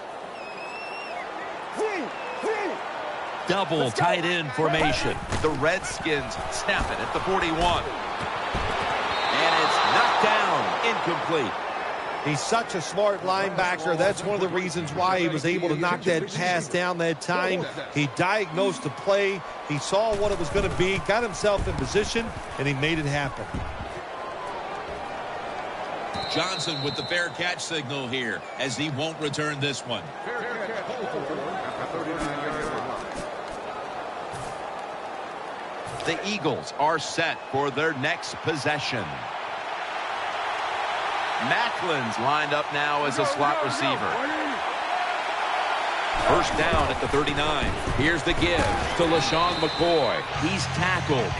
Double tight end formation. The Redskins snap it at the 41. And it's knocked down, incomplete. He's such a smart linebacker. That's one of the reasons why he was able to knock that pass down that time. He diagnosed the play. He saw what it was going to be, got himself in position, and he made it happen. Johnson with the fair catch signal here, as he won't return this one. The Eagles are set for their next possession. Macklin's lined up now as a slot receiver. First down at the 39. Here's the give to LaShawn McCoy. He's tackled.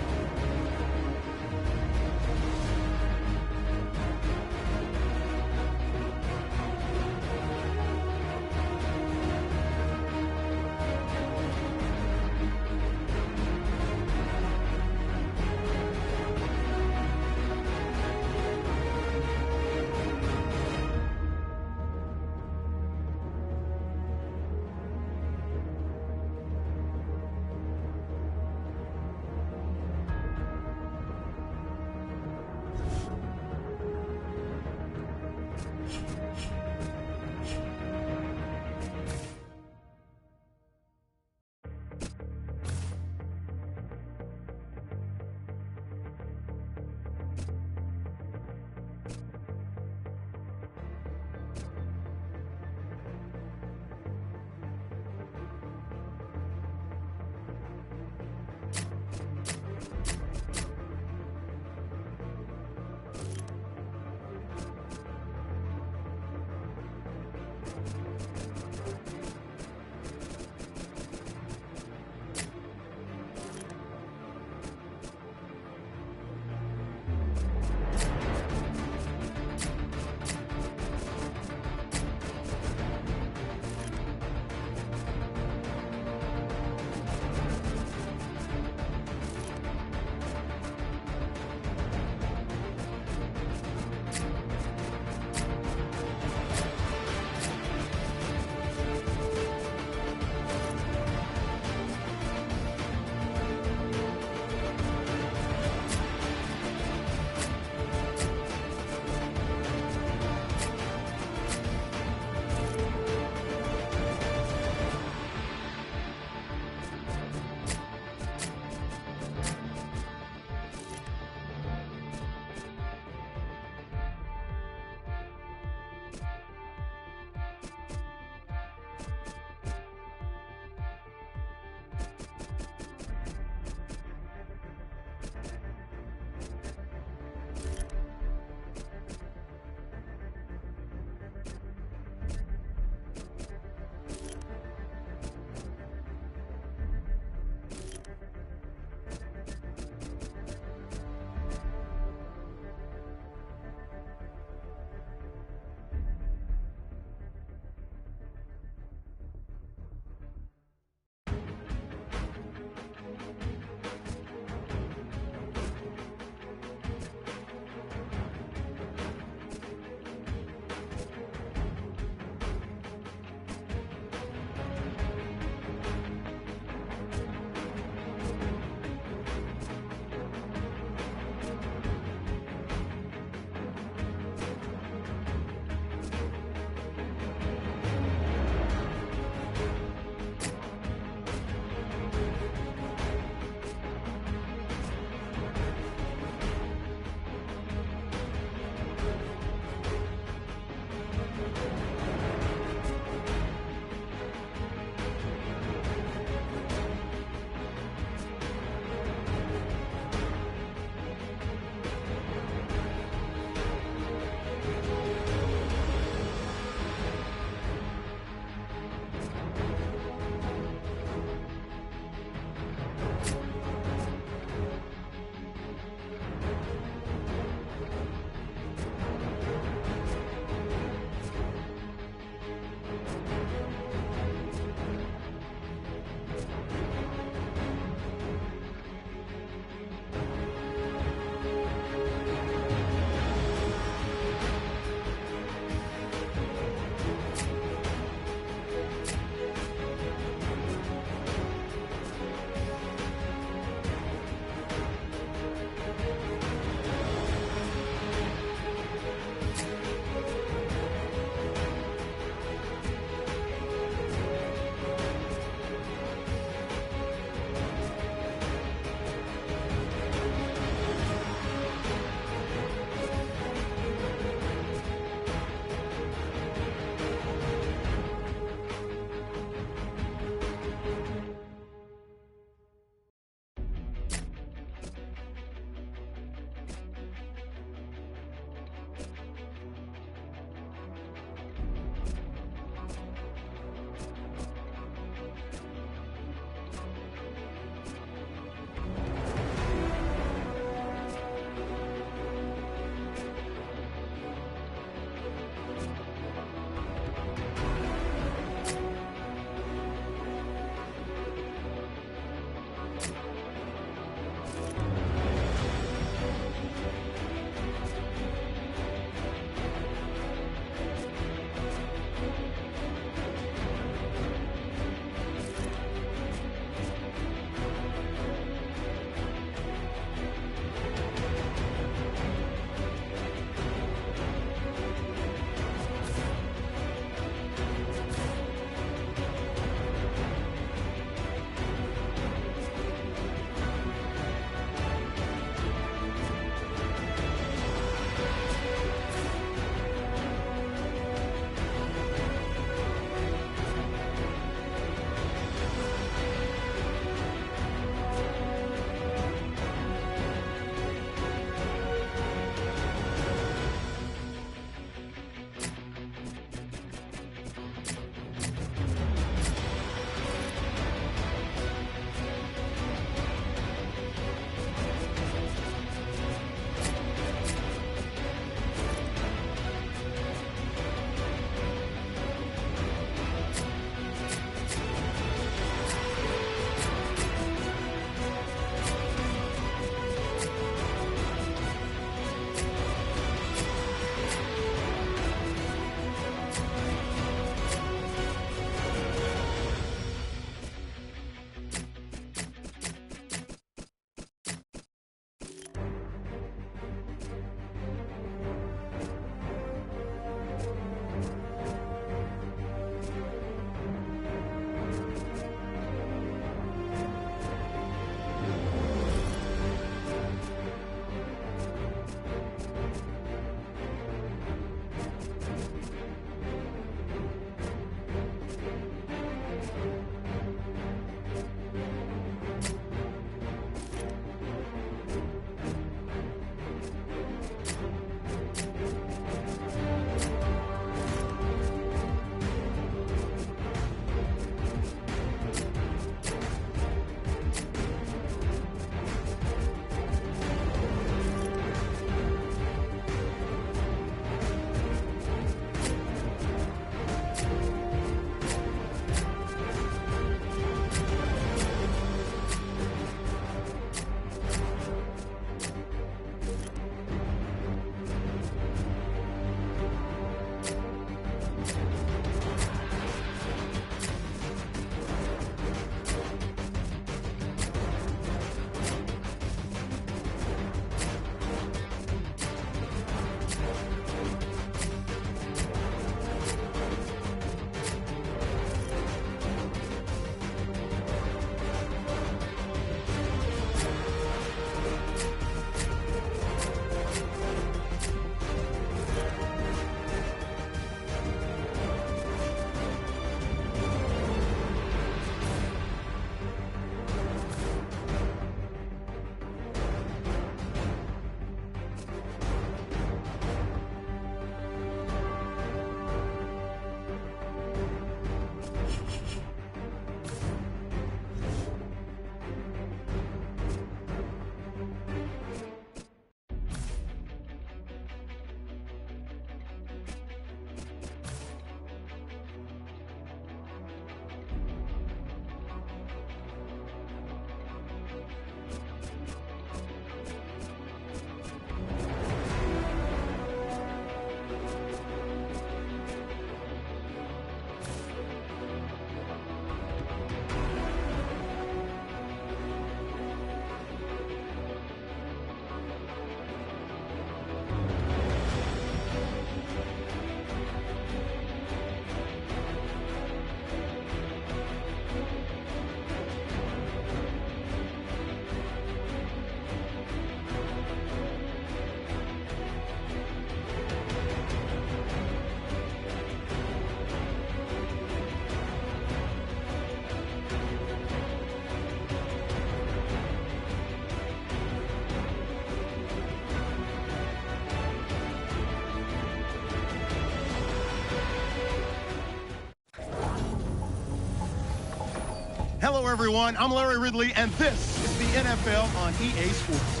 Hello, everyone. I'm Larry Ridley, and this is the NFL on EA Sports.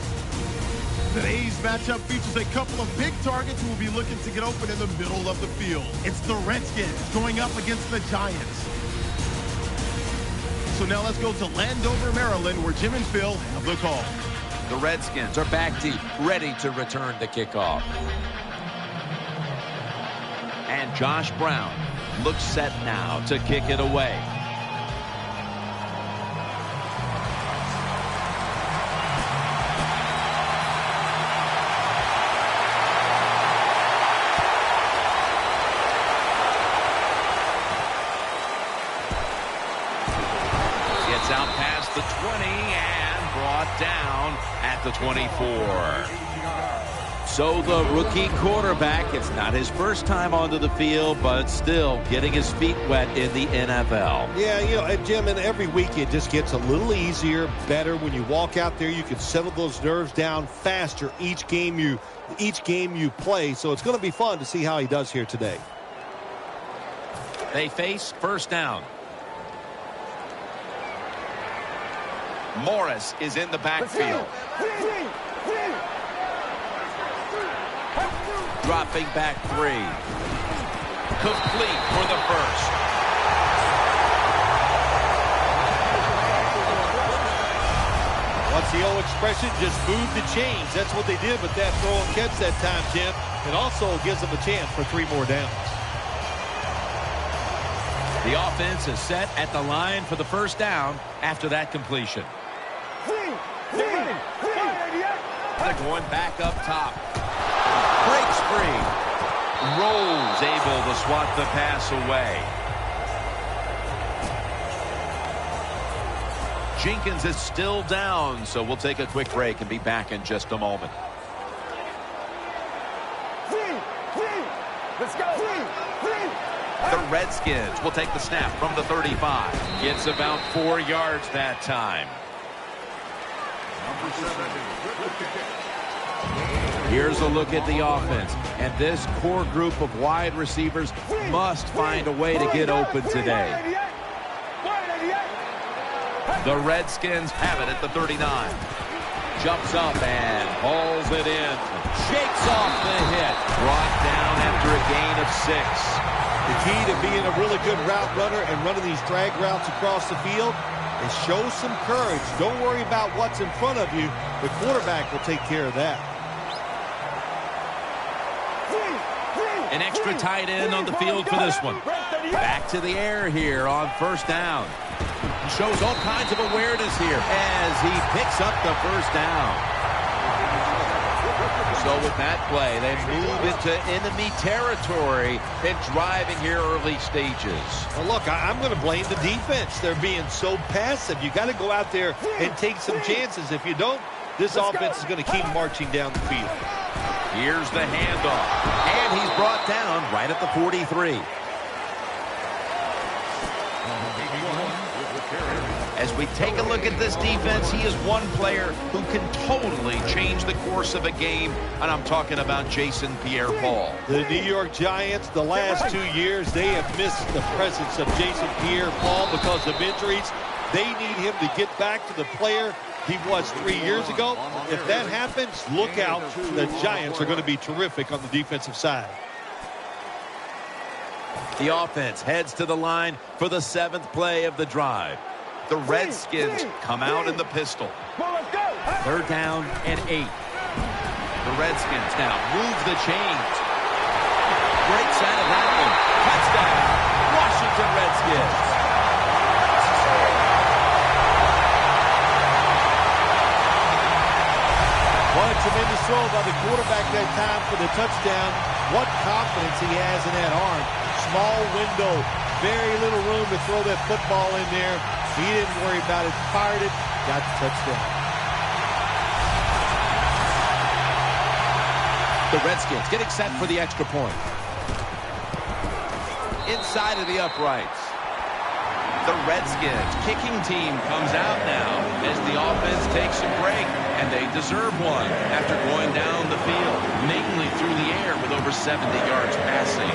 Today's matchup features a couple of big targets who will be looking to get open in the middle of the field. It's the Redskins going up against the Giants. So now let's go to Landover, Maryland, where Jim and Phil have the call. The Redskins are back deep, ready to return the kickoff. And Josh Brown looks set now to kick it away. Gets out past the 20 and brought down at the 24. So the rookie quarterback, it's not his first time onto the field, but still getting his feet wet in the NFL. Yeah, you know, Jim, and every week it just gets a little easier, better. When you walk out there, you can settle those nerves down faster each game you play. So it's going to be fun to see how he does here today. They face first down. Morris is in the backfield. Dropping back 3. Complete for the first. What's the old expression? Just move the chains. That's what they did with that throw and catch that time, Jim. It also gives them a chance for 3 more downs. The offense is set at the line for the first down after that completion. They're going back up top. Breaks free. Rose able to swat the pass away. Jenkins is still down, so we'll take a quick break and be back in just a moment. Let's go. The Redskins will take the snap from the 35. Gets about 4 yards that time. Here's a look at the offense, and this core group of wide receivers must find a way to get open today. The Redskins have it at the 39. Jumps up and hauls it in. Shakes off the hit. Brought down after a gain of 6. The key to being a really good route runner and running these drag routes across the field is show some courage. Don't worry about what's in front of you. The quarterback will take care of that. An extra tight end on the field for this one. Back to the air here on first down. Shows all kinds of awareness here as he picks up the first down. So with that play, they move into enemy territory and driving here early stages. Well, look, I'm going to blame the defense. They're being so passive. You got to go out there and take some chances. If you don't, this offense is going to keep marching down the field. Here's the handoff, and he's brought down right at the 43. As we take a look at this defense, he is one player who can totally change the course of a game, and I'm talking about Jason Pierre-Paul. The New York Giants, the last 2 years, they have missed the presence of Jason Pierre-Paul because of injuries. They need him to get back to the player he was 3 years ago. If that happens, look out. The Giants are going to be terrific on the defensive side. The offense heads to the line for the 7th play of the drive. The Redskins come out in the pistol. Third down and 8. The Redskins now move the chains. Breaks out of that one. Touchdown, Washington Redskins. What a tremendous throw by the quarterback that time for the touchdown. What confidence he has in that arm. Small window, very little room to throw that football in there. He didn't worry about it, fired it, got the touchdown. The Redskins getting set for the extra point. Inside of the uprights. The Redskins kicking team comes out now as the offense takes a break, and they deserve one after going down the field, mainly through the air with over 70 yards passing.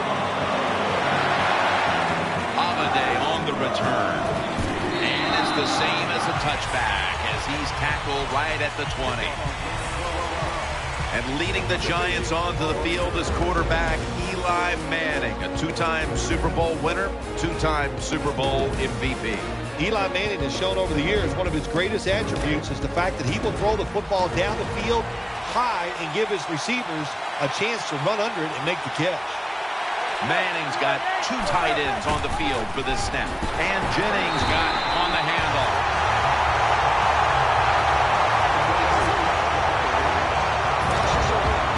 Holiday on the return. And as the same as a touchback as he's tackled right at the 20. And leading the Giants onto the field is quarterback Eli Manning, a two-time Super Bowl winner, two-time Super Bowl MVP. Eli Manning has shown over the years one of his greatest attributes is the fact that he will throw the football down the field high and give his receivers a chance to run under it and make the catch. Manning's got two tight ends on the field for this snap. And Jennings got on the handoff.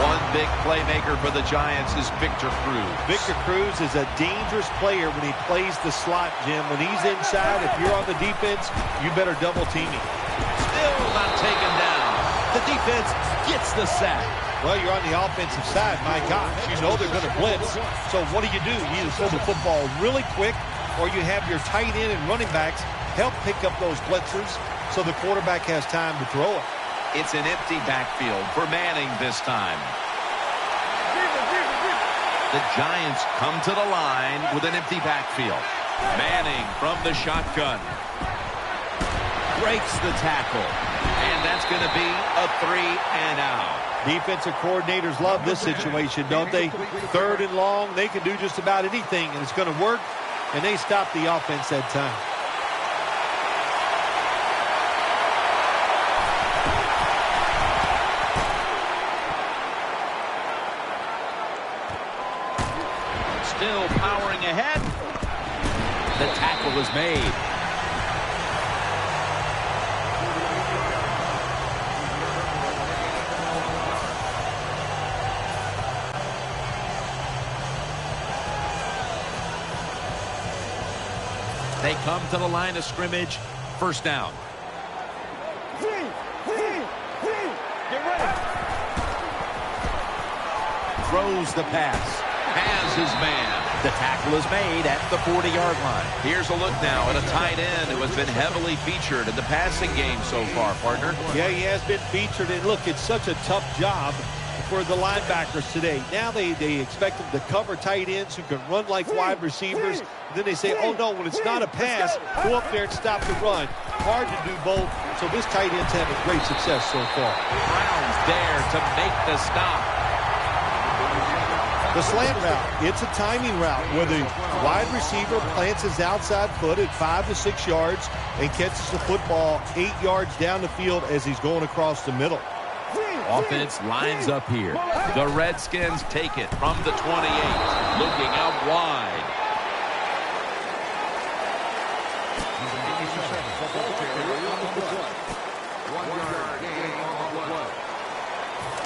One big playmaker for the Giants is Victor Cruz. Victor Cruz is a dangerous player when he plays the slot, Jim. When he's inside, if you're on the defense, you better double team him. Still not taken down. The defense gets the sack. Well, you're on the offensive side. My gosh, you know they're going to blitz. So what do? You either throw the football really quick or you have your tight end and running backs help pick up those blitzers so the quarterback has time to throw it. It's an empty backfield for Manning this time. The Giants come to the line with an empty backfield. Manning from the shotgun. Breaks the tackle. And that's going to be a 3-and-out. Defensive coordinators love this situation, don't they? 3rd and long, they can do just about anything, and it's going to work. And they stop the offense that time. Still powering ahead. The tackle is made. They come to the line of scrimmage. First down. Get ready. Throws the pass. Has his man. The tackle is made at the 40-yard line. Here's a look now at a tight end who has been heavily featured in the passing game so far, partner. Yeah, he has been featured. And look, it's such a tough job for the linebackers today. Now they expect them to cover tight ends who can run like wide receivers. And then they say, oh, no, when it's not a pass, go up there and stop the run. Hard to do both. So this tight end's having great success so far. Brown's there to make the stop. The slant route, it's a timing route where the wide receiver plants his outside foot at 5 to 6 yards and catches the football 8 yards down the field as he's going across the middle. Offense lines up here. The Redskins take it from the 28, looking out wide.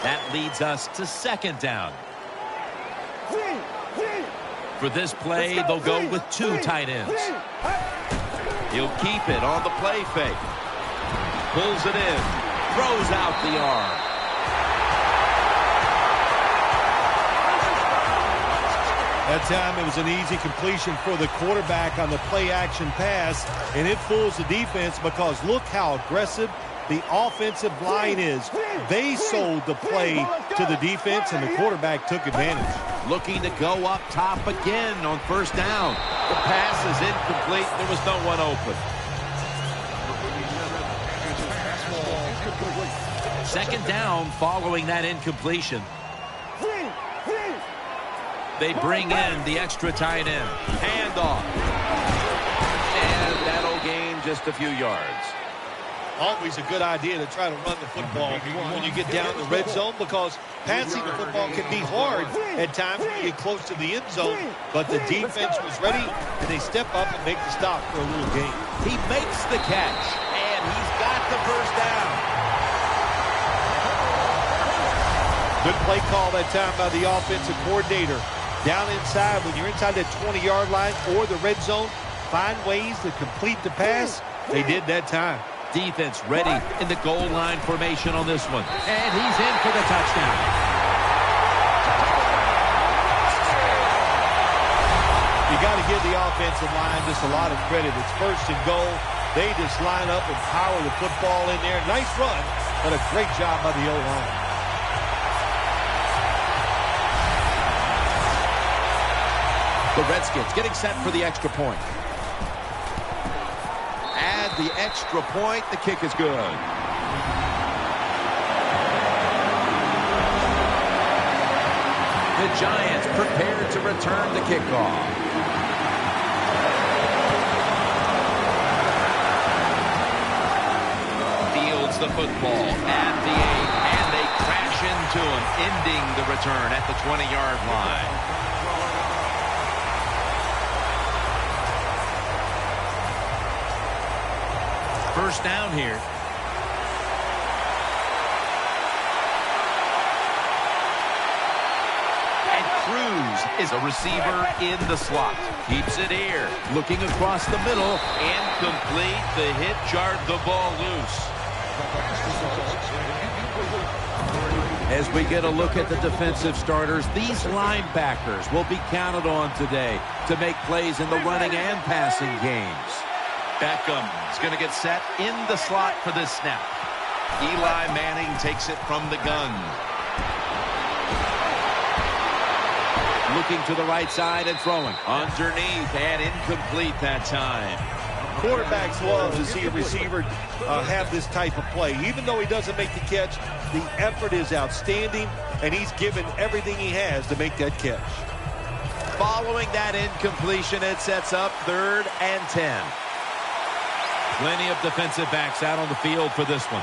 That leads us to second down. For this play, they'll go with two tight ends. He'll keep it on the play fake. Pulls it in. Throws out the arm. That time it was an easy completion for the quarterback on the play-action pass, and it fools the defense because look how aggressive the offensive line is. They sold the play to the defense, and the quarterback took advantage. Looking to go up top again on first down. The pass is incomplete. There was no one open. Second down following that incompletion. They bring in the extra tight end. Handoff. And that'll gain just a few yards. Always a good idea to try to run the football when you get down in the red zone because passing the football can be hard at times when you get close to the end zone. But the defense was ready, and they step up and make the stop for a little gain. He makes the catch, and he's got the first down. Good play call that time by the offensive coordinator. Down inside, when you're inside that 20-yard line or the red zone, find ways to complete the pass. They did that time. Defense ready in the goal line formation on this one. And he's in for the touchdown. You got to give the offensive line just a lot of credit. It's first and goal. They just line up and power the football in there. Nice run, but a great job by the O-line. The Redskins getting set for the extra point. As And the extra point, the kick is good. The Giants prepared to return the kickoff. Fields the football at the 8, and they crash into him, ending the return at the 20-yard line. First down here. And Cruz is a receiver in the slot. Keeps it here. Looking across the middle. Incomplete. The hit jarred the ball loose. As we get a look at the defensive starters, these linebackers will be counted on today to make plays in the running and passing games. Beckham is going to get set in the slot for this snap. Eli Manning takes it from the gun. Looking to the right side and throwing. Underneath and incomplete that time. Quarterbacks love to see a receiver have this type of play. Even though he doesn't make the catch, the effort is outstanding, and he's given everything he has to make that catch. Following that incompletion, it sets up 3rd and 10. Plenty of defensive backs out on the field for this one.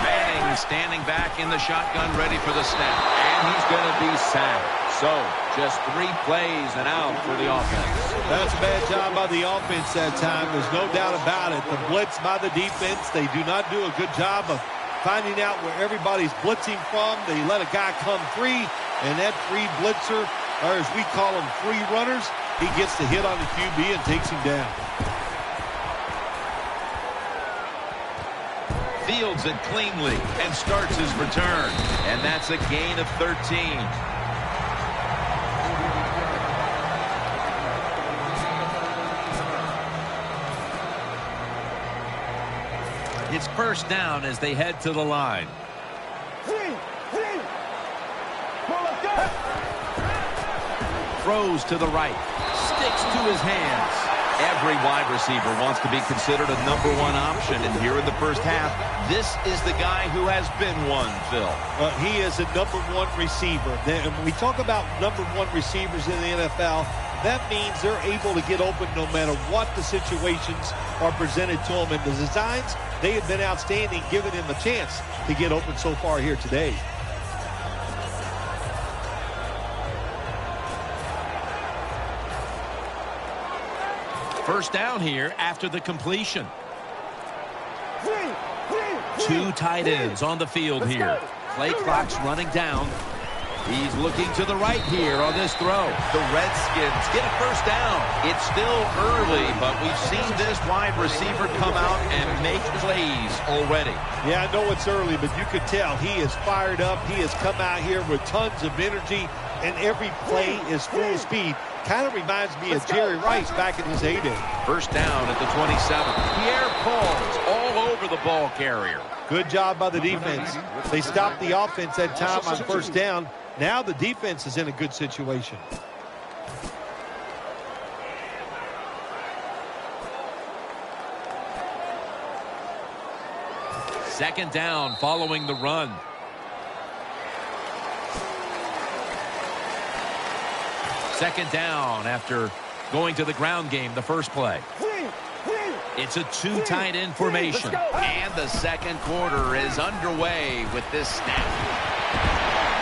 Manning standing back in the shotgun, ready for the snap. And he's going to be sacked. So, just 3 plays and out for the offense. That's a bad job by the offense that time. There's no doubt about it. The blitz by the defense, they do not do a good job of finding out where everybody's blitzing from. They let a guy come free, and that free blitzer, or as we call them, free runners, he gets the hit on the QB and takes him down. Fields it cleanly and starts his return. And that's a gain of 13. It's first down as they head to the line. Throws to the right. Sticks to his hands. Every wide receiver wants to be considered a #1 option, and here in the first half, this is the guy who has been one, Phil. He is a #1 receiver. And when we talk about #1 receivers in the NFL, that means they're able to get open no matter what the situations are presented to them. And the designs, they have been outstanding, giving him a chance to get open so far here today. First down here after the completion. 2 tight ends on the field here. Play clock's running down. He's looking to the right here on this throw. The Redskins get a first down. It's still early, but we've seen this wide receiver come out and make plays already. Yeah, I know it's early, but you could tell he is fired up. He has come out here with tons of energy, and every play is full speed. Kind of reminds me of Jerry Rice back in his heyday. First down at the 27. Pierre Paul's all over the ball carrier. Good job by the defense. They stopped the offense that time on first down. Now the defense is in a good situation. Second down following the run. Second down after going to the ground game the first play. It's a 2 tight end formation. And the second quarter is underway with this snap.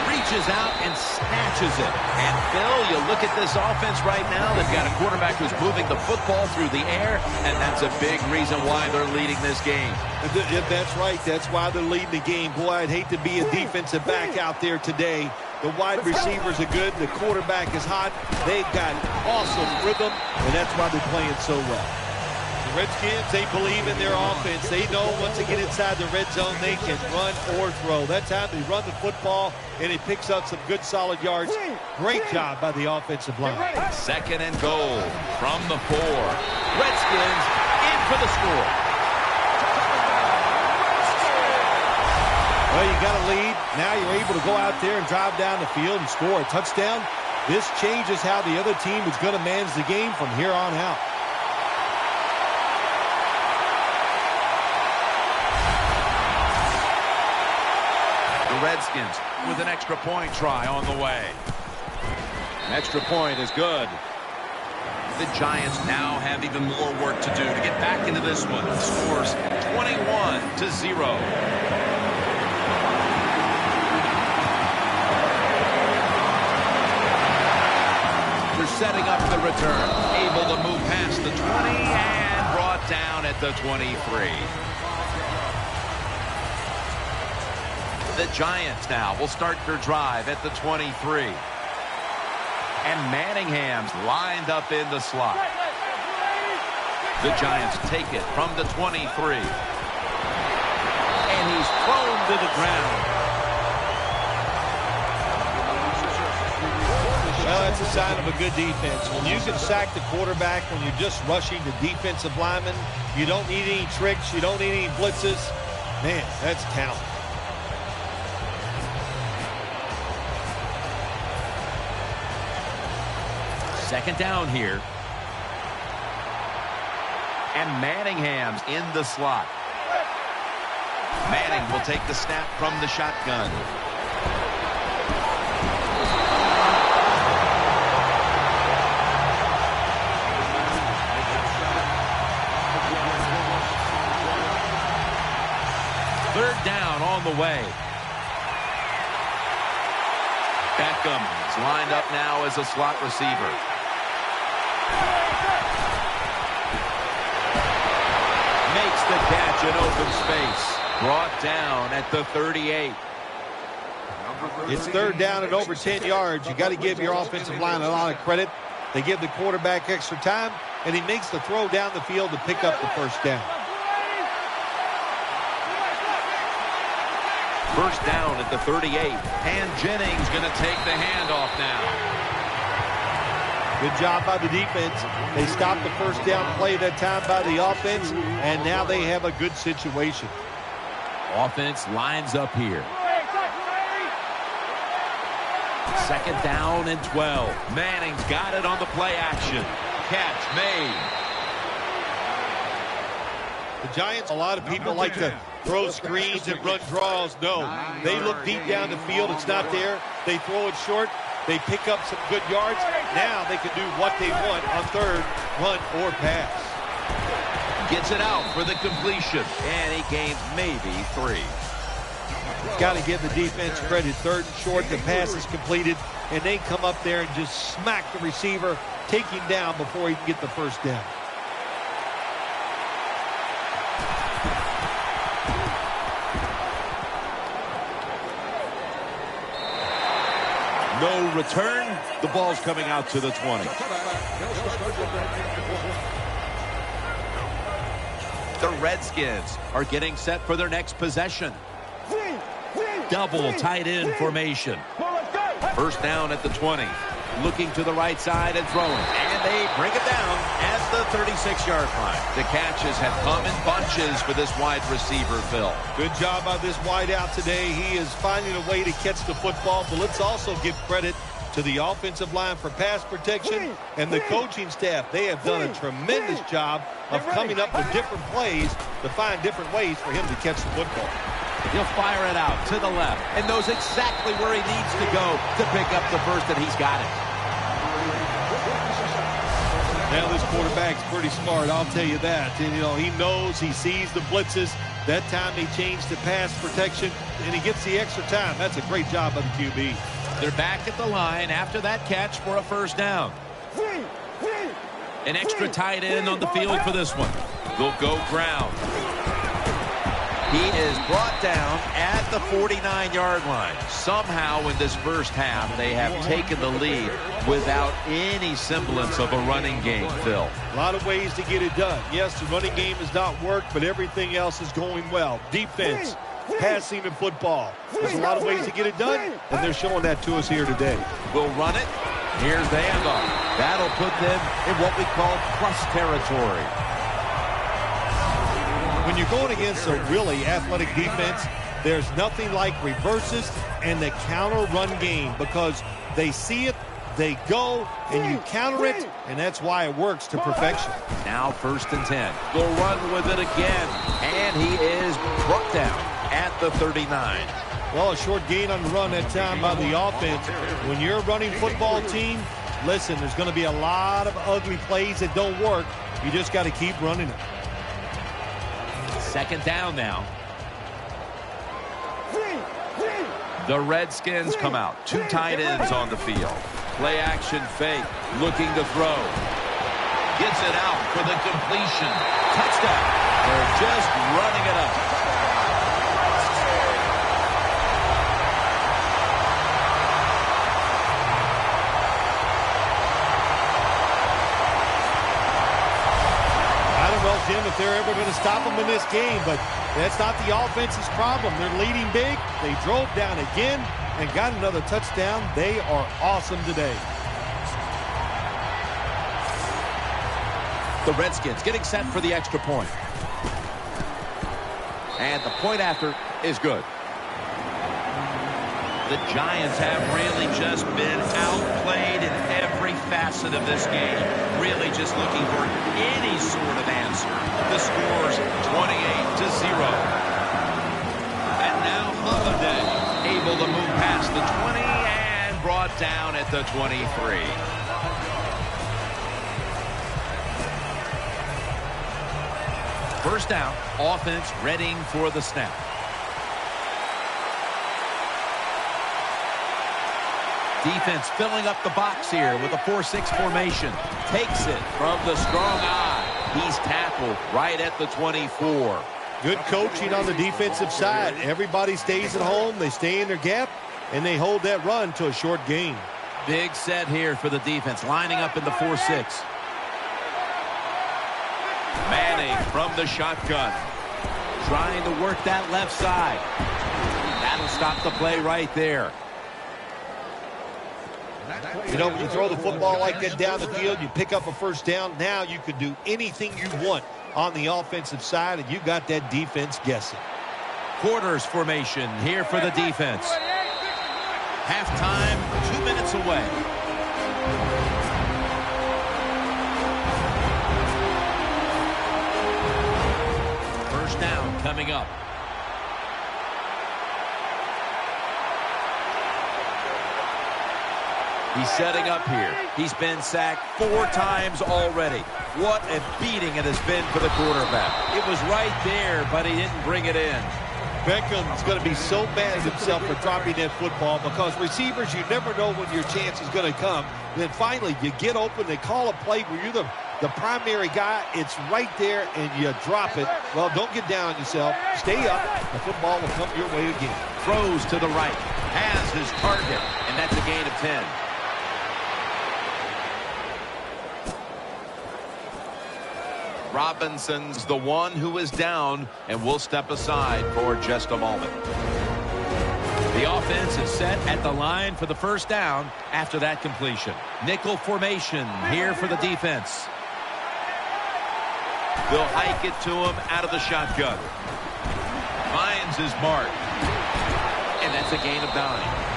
Reaches out and snatches it. And Phil, you look at this offense right now, they've got a quarterback who's moving the football through the air, and that's a big reason why they're leading this game. That's right. That's why they're leading the game. Boy, I'd hate to be a defensive back out there today. The wide receivers are good. The quarterback is hot. They've got awesome rhythm, and that's why they're playing so well. The Redskins, they believe in their offense. They know once they get inside the red zone, they can run or throw. That time they run the football, and it picks up some good solid yards. Great job by the offensive line. Second and goal from the 4. Redskins in for the score. Well, you got a lead. Now you're able to go out there and drive down the field and score a touchdown. This changes how the other team is going to manage the game from here on out. Redskins with an extra point try on the way. An extra point is good. The Giants now have even more work to do to get back into this one. The score's 21-0. They're setting up the return. Able to move past the 20 and brought down at the 23. The Giants now will start their drive at the 23. And Manningham's lined up in the slot. The Giants take it from the 23. And he's thrown to the ground. Well, that's a sign of a good defense. When you can sack the quarterback when you're just rushing the defensive lineman, you don't need any tricks, you don't need any blitzes. Man, that's talent. Second down here. And Manningham's in the slot. Manning will take the snap from the shotgun. Third down on the way. Beckham is lined up now as a slot receiver. Makes the catch in open space. Brought down at the 38. It's third down and over 10 yards. You got to give your offensive line a lot of credit. They give the quarterback extra time, and he makes the throw down the field to pick up the first down. First down at the 38. And Jennings going to take the handoff now. Good job by the defense. They stopped the first down play that time by the offense, and now they have a good situation. Offense lines up here. Second down and 12. Manning's got it on the play action. Catch made. The Giants, a lot of people like to throw screens and run draws. No, they look deep down the field. It's not there. They throw it short. They pick up some good yards. Now they can do what they want on third, run or pass. Gets it out for the completion, and he gains maybe 3. Got to give the defense credit. Third and short, the pass is completed, and they come up there and just smack the receiver, take him down before he can get the first down. No return. The ball's coming out to the 20. The Redskins are getting set for their next possession. Double tight end formation. First down at the 20. Looking to the right side and throwing. And they bring it down at the 36-yard line. The catches have come in bunches for this wide receiver, Phil. Good job by this wideout today. He is finding a way to catch the football, but let's also give credit to the offensive line for pass protection and the coaching staff. They have done a tremendous job of coming up with different plays to find different ways for him to catch the football. He'll fire it out to the left and knows exactly where he needs to go to pick up the first, and he's got it. Now this quarterback's pretty smart, I'll tell you that. And, you know, he knows, he sees the blitzes. That time he changed to pass protection, and he gets the extra time. That's a great job by the QB. They're back at the line after that catch for a first down. An extra tight end on the field for this one. They'll go ground. He is brought down at the 49-yard line. Somehow in this first half, they have taken the lead without any semblance of a running game, Phil. A lot of ways to get it done. Yes, the running game has not worked, but everything else is going well. Defense, passing, and football. There's a lot of ways to get it done, and they're showing that to us here today. We'll run it. Here's the handoff. That'll put them in what we call plus territory. When you're going against a really athletic defense, there's nothing like reverses and the counter run game, because they see it, they go, and you counter it, and that's why it works to perfection. Now 1st and 10. They'll run with it again, and he is brought down at the 39. Well, a short gain on the run that time by the offense. When you're a running football team, listen, there's going to be a lot of ugly plays that don't work. You just got to keep running it. Second down now. The Redskins come out. Two tight ends on the field. Play action fake. Looking to throw. Gets it out for the completion. Touchdown. They're just running it up. I don't know, Jim, if they're ever going to stop them in this game, but that's not the offense's problem. They're leading big. They drove down again and got another touchdown. They are awesome today. The Redskins getting set for the extra point. And the point after is good. The Giants have really just been outplayed in every facet of this game. Really just looking for any sort of answer. The score's 28-0. And now Holiday able to move past the 20 and brought down at the 23. First down, offense readying for the snap. Defense filling up the box here with a 4-6 formation. Takes it from the strong eye. He's tackled right at the 24. Good coaching on the defensive side. Everybody stays at home. They stay in their gap, and they hold that run to a short gain. Big set here for the defense, lining up in the 4-6. Manning from the shotgun. Trying to work that left side. That'll stop the play right there. You know, when you throw the football like that down the field, you pick up a first down. Now you can do anything you want on the offensive side, and you got that defense guessing. Quarters formation here for the defense. Halftime, 2 minutes away. First down coming up. He's setting up here. He's been sacked 4 times already. What a beating it has been for the quarterback. It was right there, but he didn't bring it in. Beckham's going to be so mad at himself for dropping that football because receivers, you never know when your chance is going to come. And then finally, you get open, they call a play where you're the primary guy. It's right there, and you drop it. Well, don't get down on yourself. Stay up. The football will come your way again. Throws to the right. Has his target, and that's a gain of 10. Robinson's the one who is down, and we'll step aside for just a moment. The offense is set at the line for the first down after that completion. Nickel formation here for the defense. They'll hike it to him out of the shotgun. Finds his mark. And that's a gain of 9.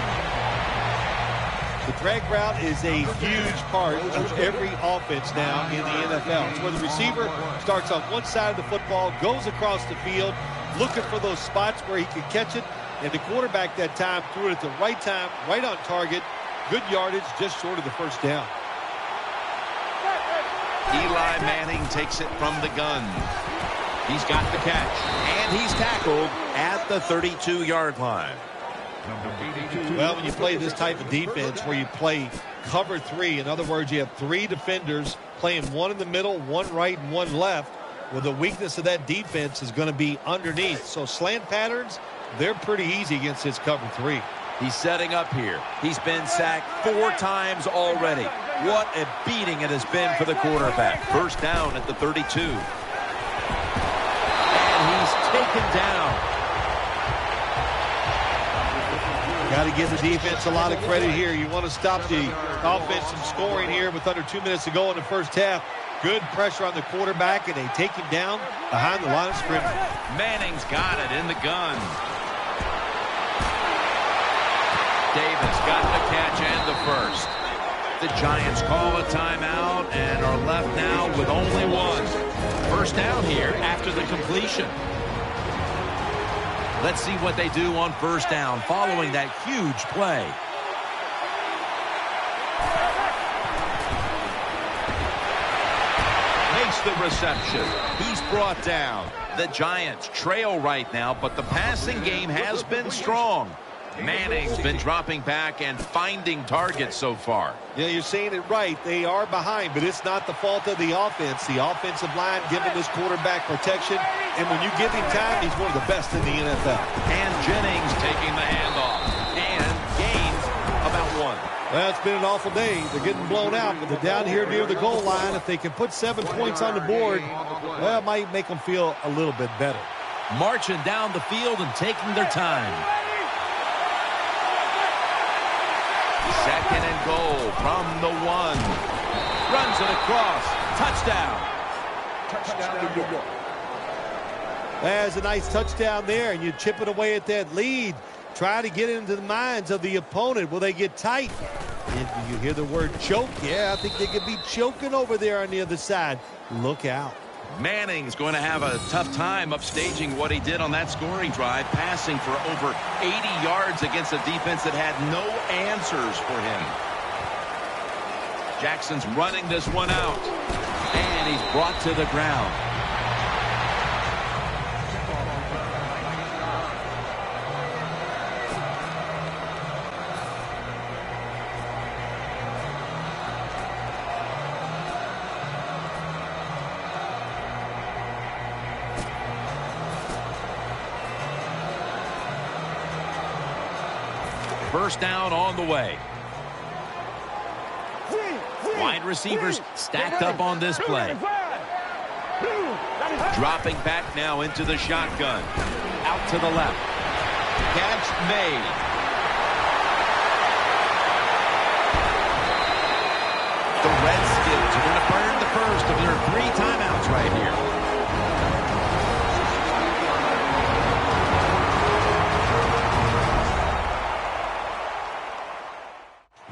The drag route is a huge part of every offense now in the NFL. It's where the receiver starts on one side of the football, goes across the field, looking for those spots where he can catch it, and the quarterback that time threw it at the right time, right on target, good yardage, just short of the first down. Eli Manning takes it from the gun. He's got the catch, and he's tackled at the 32-yard line. Well, when you play this type of defense where you play cover 3, in other words, you have 3 defenders playing one in the middle, one right, and one left, well, the weakness of that defense is going to be underneath. So slant patterns, they're pretty easy against this cover 3. He's setting up here. He's been sacked 4 times already. What a beating it has been for the quarterback. First down at the 32. And he's taken down. Got to give the defense a lot of credit here. You want to stop the offense from scoring here with under 2 minutes to go in the first half. Good pressure on the quarterback, and they take him down behind the line of scrimmage. Manning's got it in the gun. Davis got the catch and the first. The Giants call a timeout and are left now with only 1. First down here after the completion. Let's see what they do on first down following that huge play. Makes the reception. He's brought down. The Giants trail right now, but the passing game has been strong. Manning's been dropping back and finding targets so far. Yeah, you're saying it right. They are behind, but it's not the fault of the offense. The offensive line giving this quarterback protection, and when you give him time, he's one of the best in the NFL. And Jennings taking the handoff. And gains about 1. Well, it's been an awful day. They're getting blown out, but they're down here near the goal line. If they can put 7 points on the board, well, it might make them feel a little bit better. Marching down the field and taking their time. Second and goal from the 1. Runs it across. Touchdown. Touchdown, New York. There's a nice touchdown there, and you chip it away at that lead. Try to get into the minds of the opponent. Will they get tight? And you hear the word choke? Yeah, I think they could be choking over there on the other side. Look out. Manning's going to have a tough time upstaging what he did on that scoring drive, passing for over 80 yards against a defense that had no answers for him. Jackson's running this one out, and he's brought to the ground. First down on the way. Wide receivers stacked up on this play. Dropping back now into the shotgun. Out to the left. Catch made. The Redskins are going to burn the first of their 3 timeouts right here.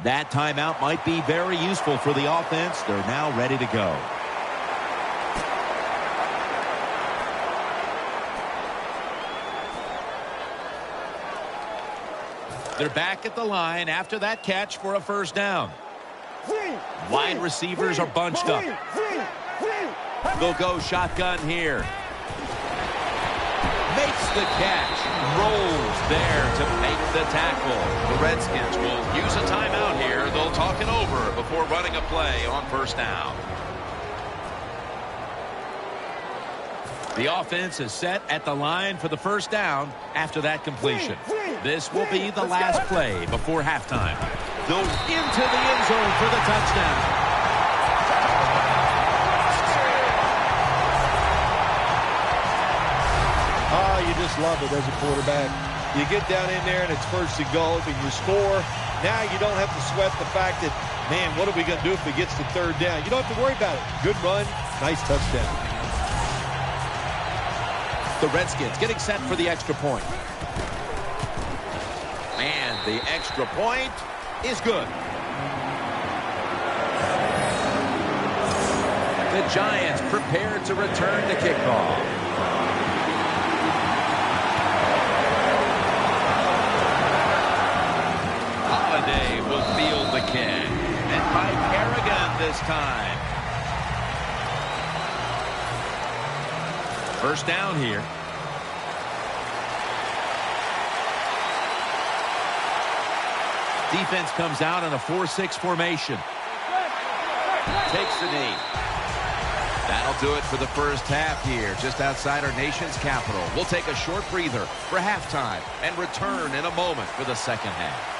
That timeout might be very useful for the offense. They're now ready to go. They're back at the line after that catch for a first down. Wide receivers are bunched up. They'll go shotgun here. Makes the catch. Rolls there to make the tackle. The Redskins will use a timeout here. They'll talk it over before running a play on first down. The offense is set at the line for the first down after that completion. This will be the last play before halftime. Goes into the end zone for the touchdown. Oh, you just love it as a quarterback. You get down in there and it's first and goal and you score. Now you don't have to sweat the fact that, man, what are we going to do if it gets to third down? You don't have to worry about it. Good run, nice touchdown. The Redskins getting set for the extra point. And the extra point is good. The Giants prepared to return the kickoff. Will field the kick. And by Kerrigan this time. First down here. Defense comes out in a 4-6 formation. Takes the knee. That'll do it for the first half here, just outside our nation's capital. We'll take a short breather for halftime and return in a moment for the second half.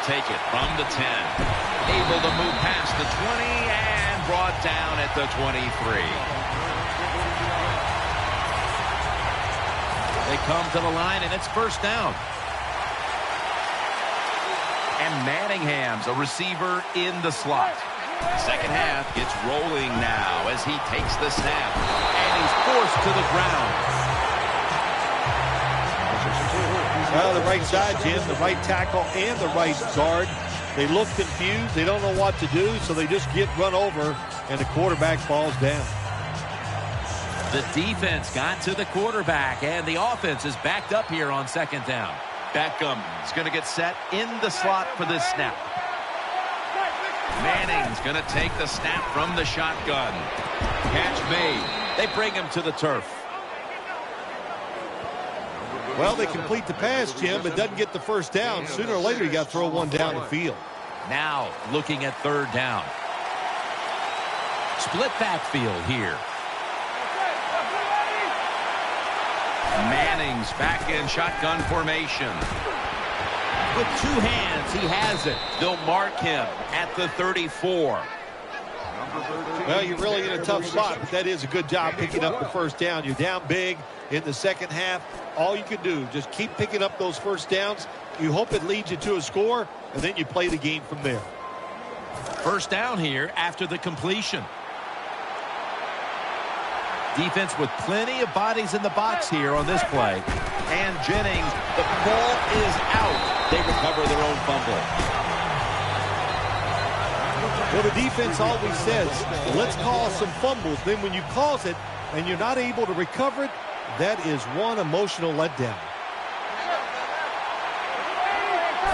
take it from the 10. Able to move past the 20 and brought down at the 23. They come to the line, and it's first down. And Manningham's a receiver in the slot. Second half gets rolling now as he takes the snap. And he's forced to the ground. Well, the right side, Jim, the right tackle and the right guard. They look confused. They don't know what to do, so they just get run over, and the quarterback falls down. The defense got to the quarterback, and the offense is backed up here on second down. Beckham is going to get set in the slot for this snap. Manning's going to take the snap from the shotgun. Catch made. They bring him to the turf. Well, they complete the pass, Jim, but doesn't get the first down. Sooner or later, you got to throw one down the field. Now looking at third down. Split backfield here. Manning's back in shotgun formation. With two hands, he has it. They'll mark him at the 34. Well, you're really in a tough spot, but that is a good job picking up the first down. You're down big in the second half. All you can do, just keep picking up those first downs. You hope it leads you to a score, and then you play the game from there. First down here after the completion. Defense with plenty of bodies in the box here on this play. And Jennings, the ball is out. They recover their own fumble. Well, the defense always says, let's cause some fumbles. Then when you cause it and you're not able to recover it, that is one emotional letdown.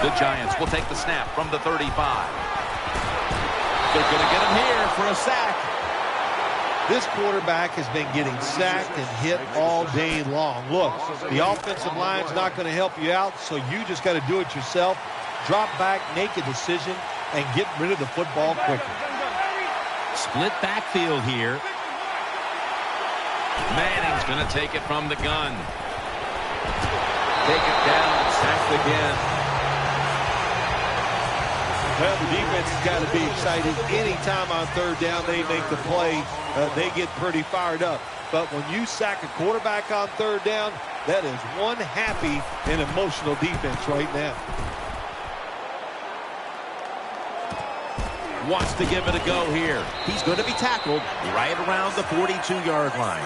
The Giants will take the snap from the 35. They're going to get him here for a sack. This quarterback has been getting sacked and hit all day long. Look, the offensive line's not going to help you out, so you just got to do it yourself. Drop back, make a decision, and get rid of the football quickly. Split backfield here. Manning's going to take it from the gun. Take it down, sacked again. Well, the defense has got to be excited. Anytime on third down they make the play, they get pretty fired up. But when you sack a quarterback on third down, that is one happy and emotional defense right now. Wants to give it a go here. He's going to be tackled right around the 42-yard line.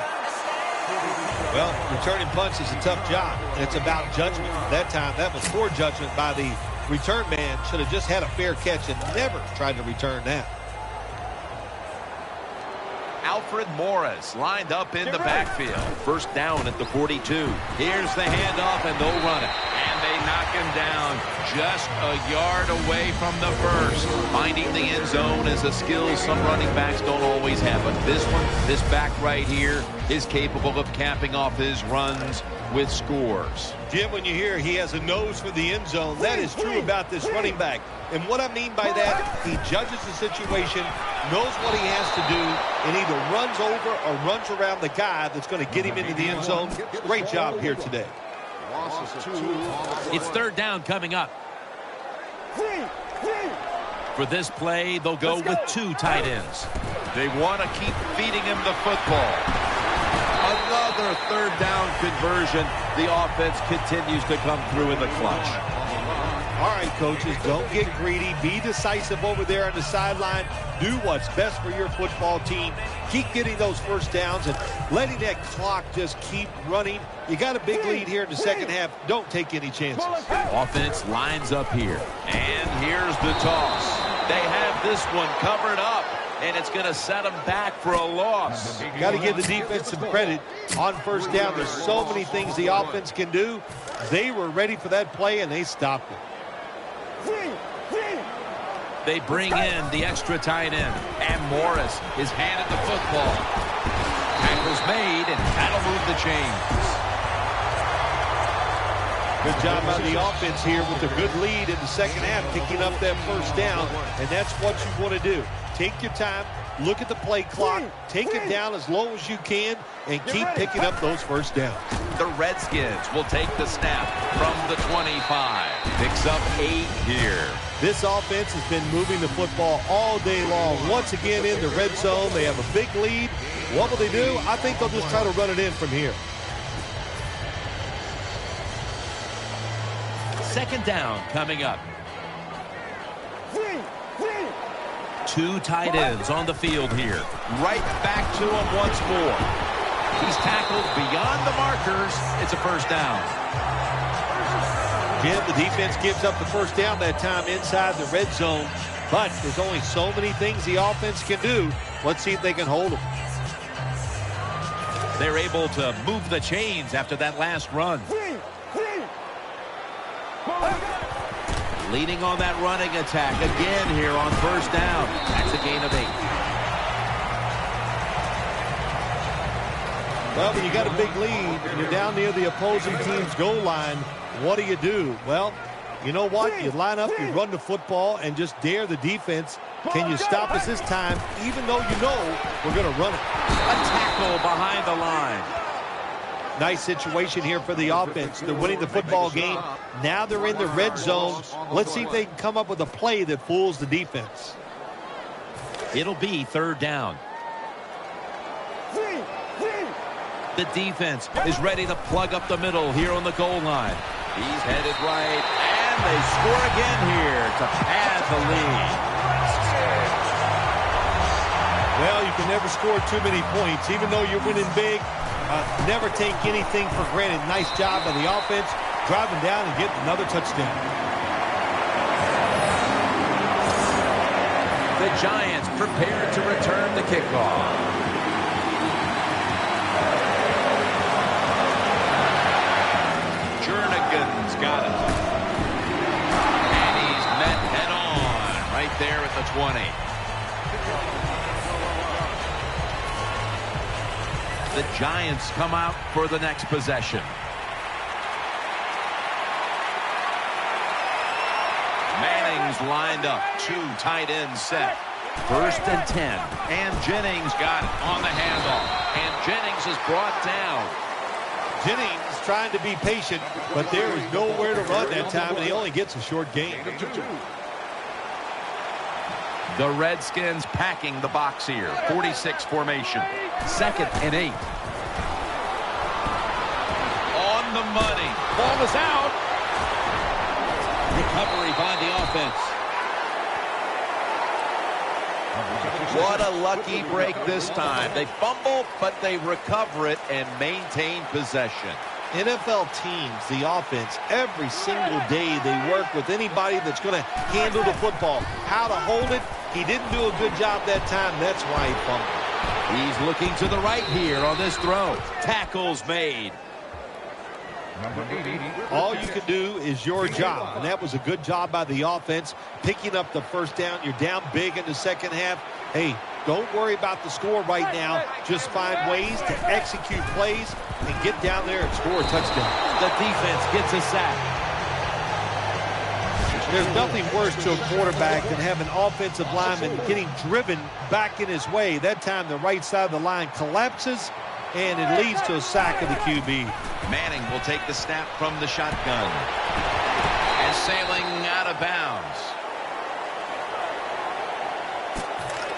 Well, returning punts is a tough job. It's about judgment. That time, that was poor judgment by the return man. Should have just had a fair catch and never tried to return that. Alfred Morris lined up in the backfield. First down at the 42. Here's the handoff, and they'll run it. And they knock him down just a yard away from the first. Finding the end zone is a skill some running backs don't always have. But this one, this back right here, is capable of capping off his runs with scores. Jim, when you hear he has a nose for the end zone, that is true about this running back. And what I mean by that, he judges the situation, knows what he has to do, and either runs over or runs around the guy that's going to get him into the end zone. Great job here today. It's third down coming up. For this play, they'll go with two tight ends. They want to keep feeding him the football. Another third down conversion. The offense continues to come through in the clutch. All right, coaches, don't get greedy. Be decisive over there on the sideline. Do what's best for your football team. Keep getting those first downs and letting that clock just keep running. You got a big lead here in the second half. Don't take any chances. Offense lines up here. And here's the toss. They have this one covered up. And it's going to set them back for a loss. Got to give the defense some credit on first down. There's so many things the offense can do. They were ready for that play, and they stopped it. They bring in the extra tight end. And Morris is handed the football. Tackle's made, and that'll move the chains. Good job on the offense here with a good lead in the second half, picking up that first down, and that's what you want to do. Take your time, look at the play clock, take it down as low as you can, and keep picking up those first downs. The Redskins will take the snap from the 25. Picks up 8 here. This offense has been moving the football all day long. Once again in the red zone. They have a big lead. What will they do? I think they'll just try to run it in from here. Second down coming up. 2 tight ends on the field here. Right back to him once more. He's tackled beyond the markers. It's a first down. Jim, the defense gives up the first down that time inside the red zone. But there's only so many things the offense can do. Let's see if they can hold them. They're able to move the chains after that last run. Leading on that running attack again here on first down. That's a gain of 8. Well, when you got a big lead and you're down near the opposing team's goal line, what do? Well, you know what? You line up, you run the football, and just dare the defense. Can you stop us this time, even though you know we're going to run it? A tackle behind the line. Nice situation here for the offense. They're winning the football game. Now they're in the red zone. Let's see if they can come up with a play that fools the defense. It'll be third down. The defense is ready to plug up the middle here on the goal line. He's headed right, and they score again here to pad the lead. Well, you can never score too many points. Even though you're winning big, never take anything for granted. Nice job by the offense, driving down and getting another touchdown. The Giants prepare to return the kickoff. Jernigan's got it. And he's met head on right there at the 20. The Giants come out for the next possession. Manning's lined up. 2 tight ends set. First and 10. And Jennings got it on the handoff. And Jennings is brought down. Jennings trying to be patient, but there is nowhere to run that time, and he only gets a short gain. The Redskins packing the box here. 46 formation. Second and 8. On the money. Ball is out. Recovery by the offense. What a lucky break this time. They fumble, but they recover it and maintain possession. NFL teams, the offense, every single day they work with anybody that's going to handle the football. How to hold it, he didn't do a good job that time. That's why he fumbled. He's looking to the right here on this throw. Tackles made. All you can do is your job, and that was a good job by the offense, picking up the first down. You're down big in the second half. Hey, don't worry about the score right now. Just find ways to execute plays and get down there and score a touchdown. The defense gets a sack. There's nothing worse to a quarterback than having an offensive lineman getting driven back in his way. That time the right side of the line collapses, and it leads to a sack of the QB. Manning will take the snap from the shotgun. And sailing out of bounds.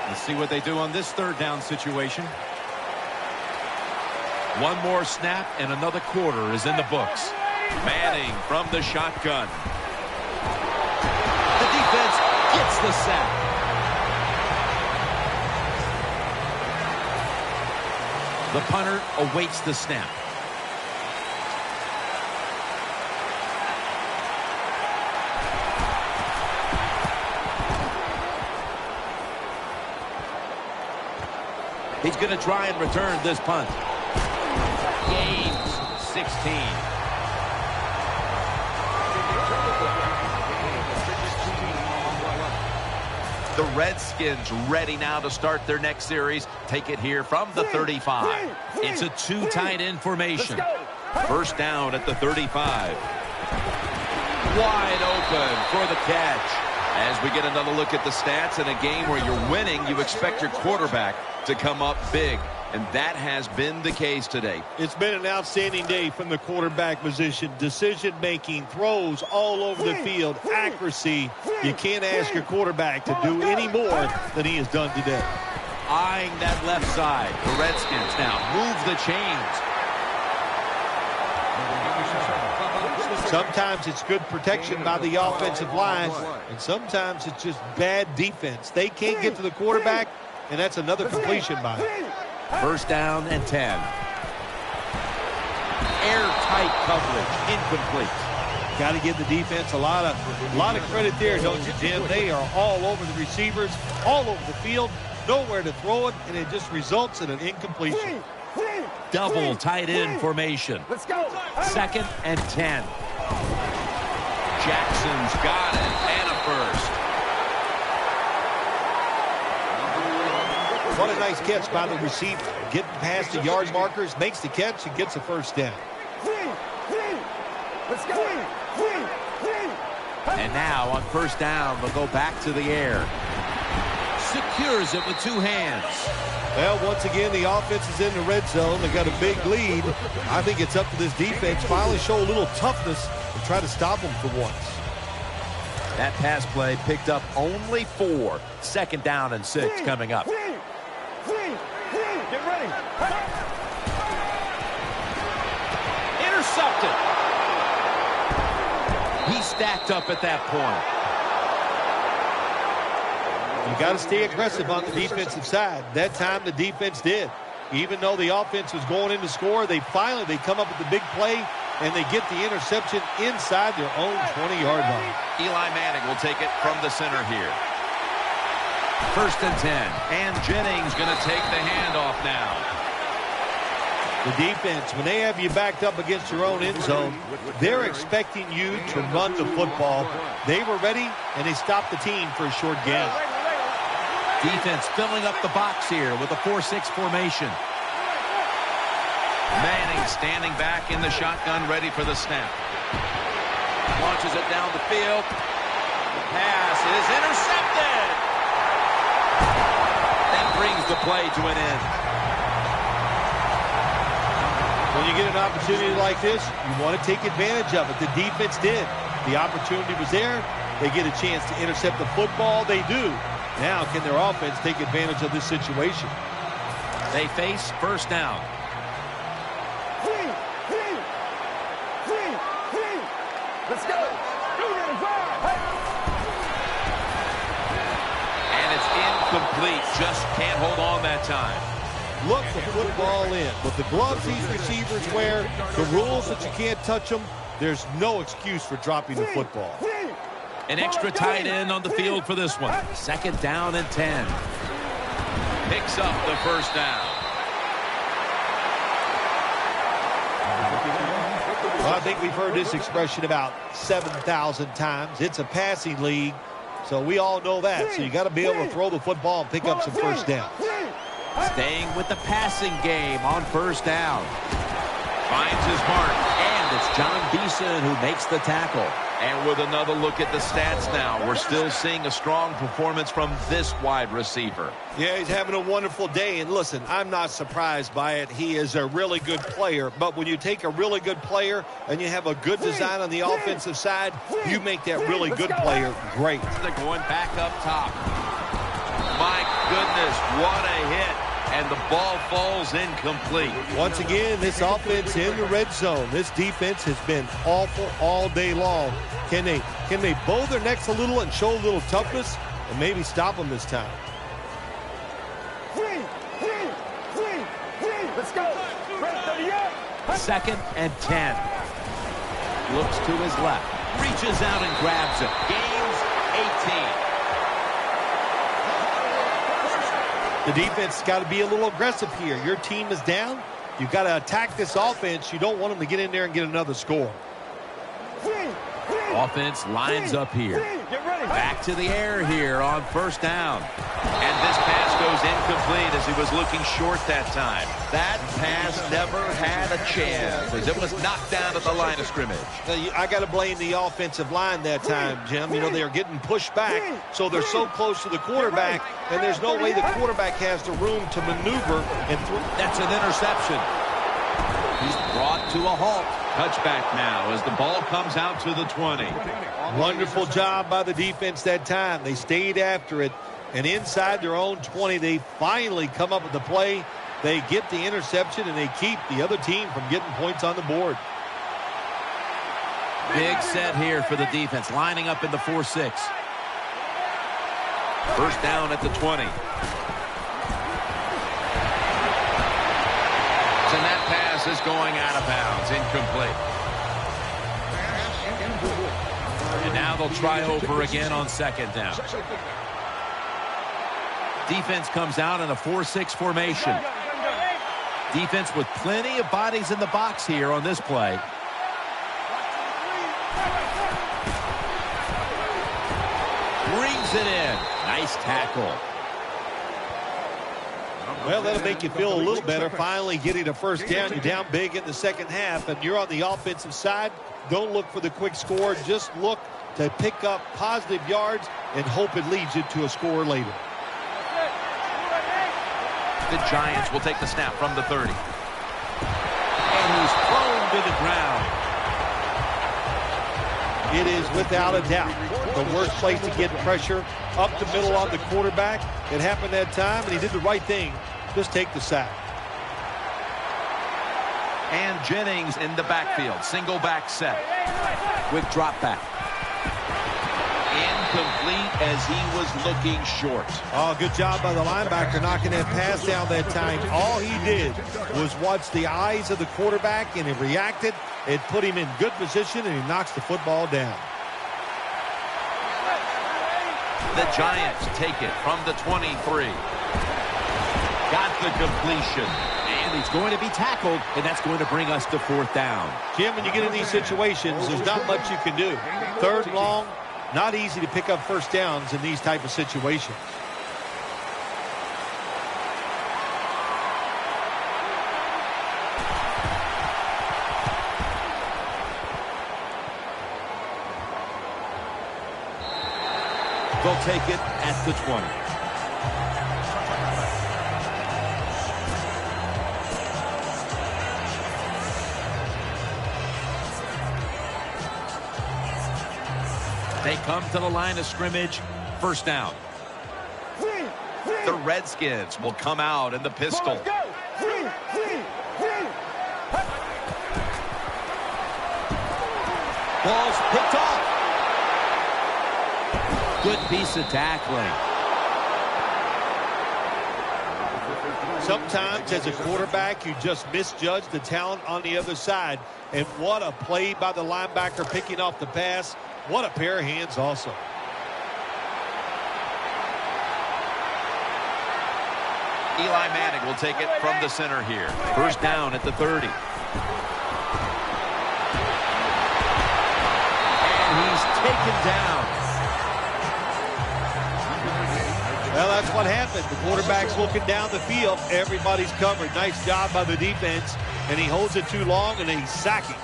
Let's see what they do on this third down situation. One more snap and another quarter is in the books. Manning from the shotgun. The defense gets the sack. The punter awaits the snap. He's going to try and return this punt. Gains 16. The Redskins ready now to start their next series. Take it here from the 35. It's a 2 tight end formation. First down at the 35. Wide open for the catch. As we get another look at the stats in a game where you're winning, you expect your quarterback to come up big. And that has been the case today. It's been an outstanding day from the quarterback position. Decision-making, throws all over the field, accuracy. You can't ask your quarterback to do any more than he has done today. Eyeing that left side. The Redskins now move the chains. Sometimes it's good protection by the offensive line, and sometimes it's just bad defense. They can't get to the quarterback, and that's another completion by him. First down and 10. Airtight coverage, incomplete. Got to give the defense a lot of credit there, don't you, Jim? They are all over the receivers, all over the field, nowhere to throw it, and it just results in an incompletion. Double tight end formation. Let's go. Second and 10. Jackson's got it, and a first. What a nice catch by the receiver. Getting past the yard markers, makes the catch, and gets a first down. Let's go. And now on first down, they'll go back to the air. Secures it with two hands. Well, once again, the offense is in the red zone. They got a big lead. I think it's up to this defense finally show a little toughness and try to stop them for once. That pass play picked up only 4. Second down and 6 coming up. Get ready. Intercepted. He stacked up at that point. You got to stay aggressive on the defensive side. That time the defense did. Even though the offense was going in to score, they come up with the big play, and they get the interception inside their own 20-yard line. Eli Manning will take it from the center here. First and 10. And Jennings going to take the handoff now. The defense, when they have you backed up against your own end zone, they're expecting you to run the football. They were ready, and they stopped the team for a short gain. Defense filling up the box here with a 4-6 formation. Manning standing back in the shotgun, ready for the snap. Launches it down the field. The pass is intercepted. That brings the play to an end. When you get an opportunity like this, you want to take advantage of it. The defense did. The opportunity was there. They get a chance to intercept the football. They do. Now, can their offense take advantage of this situation? They face first down. Let's go. And it's incomplete. Just can't hold on that time. Look the football in. With the gloves these receivers wear, the rules that you can't touch them, there's no excuse for dropping the football. An extra tight end on the field for this one. Second down and 10. Picks up the first down. Well, I think we've heard this expression about 7,000 times. It's a passing league, so we all know that. So you got to be able to throw the football and pick up some first downs. Staying with the passing game on first down. Finds his mark, and it's John Beeson who makes the tackle. And with another look at the stats now, we're still seeing a strong performance from this wide receiver. Yeah, he's having a wonderful day. And listen, I'm not surprised by it. He is a really good player. But when you take a really good player and you have a good design on the offensive side, you make that really good player great. They're going back up top. My goodness, what a hit. And the ball falls incomplete. Once again, this offense in the red zone. This defense has been awful all day long. Can they bow their necks a little and show a little toughness and maybe stop them this time? Let's go. Second and 10. Looks to his left. Reaches out and grabs it. Gains 18. The defense has got to be a little aggressive here. Your team is down. You've got to attack this offense. You don't want them to get in there and get another score. Offense lines up here. Get ready. Back to the air here on first down. And this pass goes incomplete as he was looking short that time. That pass never had a chance as it was knocked down at the line of scrimmage. I got to blame the offensive line that time, Jim. You know, they're getting pushed back, so they're so close to the quarterback, and there's no way the quarterback has the room to maneuver and throw. That's an interception. He's brought to a halt. Touchback now as the ball comes out to the 20. Wonderful job by the defense that time. They stayed after it, and inside their own 20, they finally come up with the play. They get the interception, and they keep the other team from getting points on the board. Big set here for the defense, lining up in the 4-6. First down at the 20. And that pass is going out of bounds, incomplete. And now they'll try over again on second down. Defense comes out in a 4-6 formation. Defense with plenty of bodies in the box here on this play. Brings it in. Nice tackle. Well, that'll make you feel a little better. Finally getting a first down. You're down big in the second half, and you're on the offensive side. Don't look for the quick score. Just look to pick up positive yards and hope it leads you to a score later. The Giants will take the snap from the 30. And he's thrown to the ground. It is without a doubt the worst place to get pressure up the middle on the quarterback. It happened that time, and he did the right thing. Just take the sack. And Jennings in the backfield. Single back set. Quick drop back. Incomplete as he was looking short. Oh, good job by the linebacker knocking that pass down that time. All he did was watch the eyes of the quarterback, and he reacted. It put him in good position, and he knocks the football down. The Giants take it from the 23. Got the completion. And he's going to be tackled, and that's going to bring us to fourth down. Jim, when you get in these situations, there's not much you can do. Third and long, not easy to pick up first downs in these type of situations. They'll take it at the 20. They come to the line of scrimmage. First down. The Redskins will come out in the pistol. Ball's picked off. Good piece of tackling. Sometimes as a quarterback, you just misjudge the talent on the other side. And what a play by the linebacker picking off the pass. What a pair of hands also. Eli Manning will take it from the center here. First down at the 30. And he's taken down. Well, that's what happened. The quarterback's looking down the field. Everybody's covered. Nice job by the defense. And he holds it too long, and then he's sacking.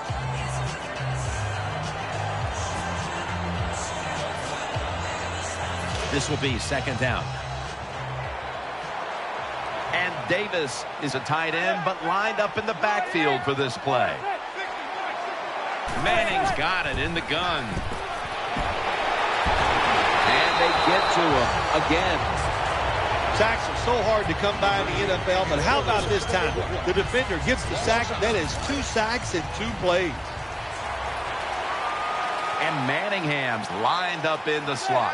This will be second down. And Davis is a tight end, but lined up in the backfield for this play. Manning's got it in the gun. And they get to him again. Sacks are so hard to come by in the NFL, but how about this time? The defender gets the sack. That is 2 sacks in 2 plays. And Manningham's lined up in the slot.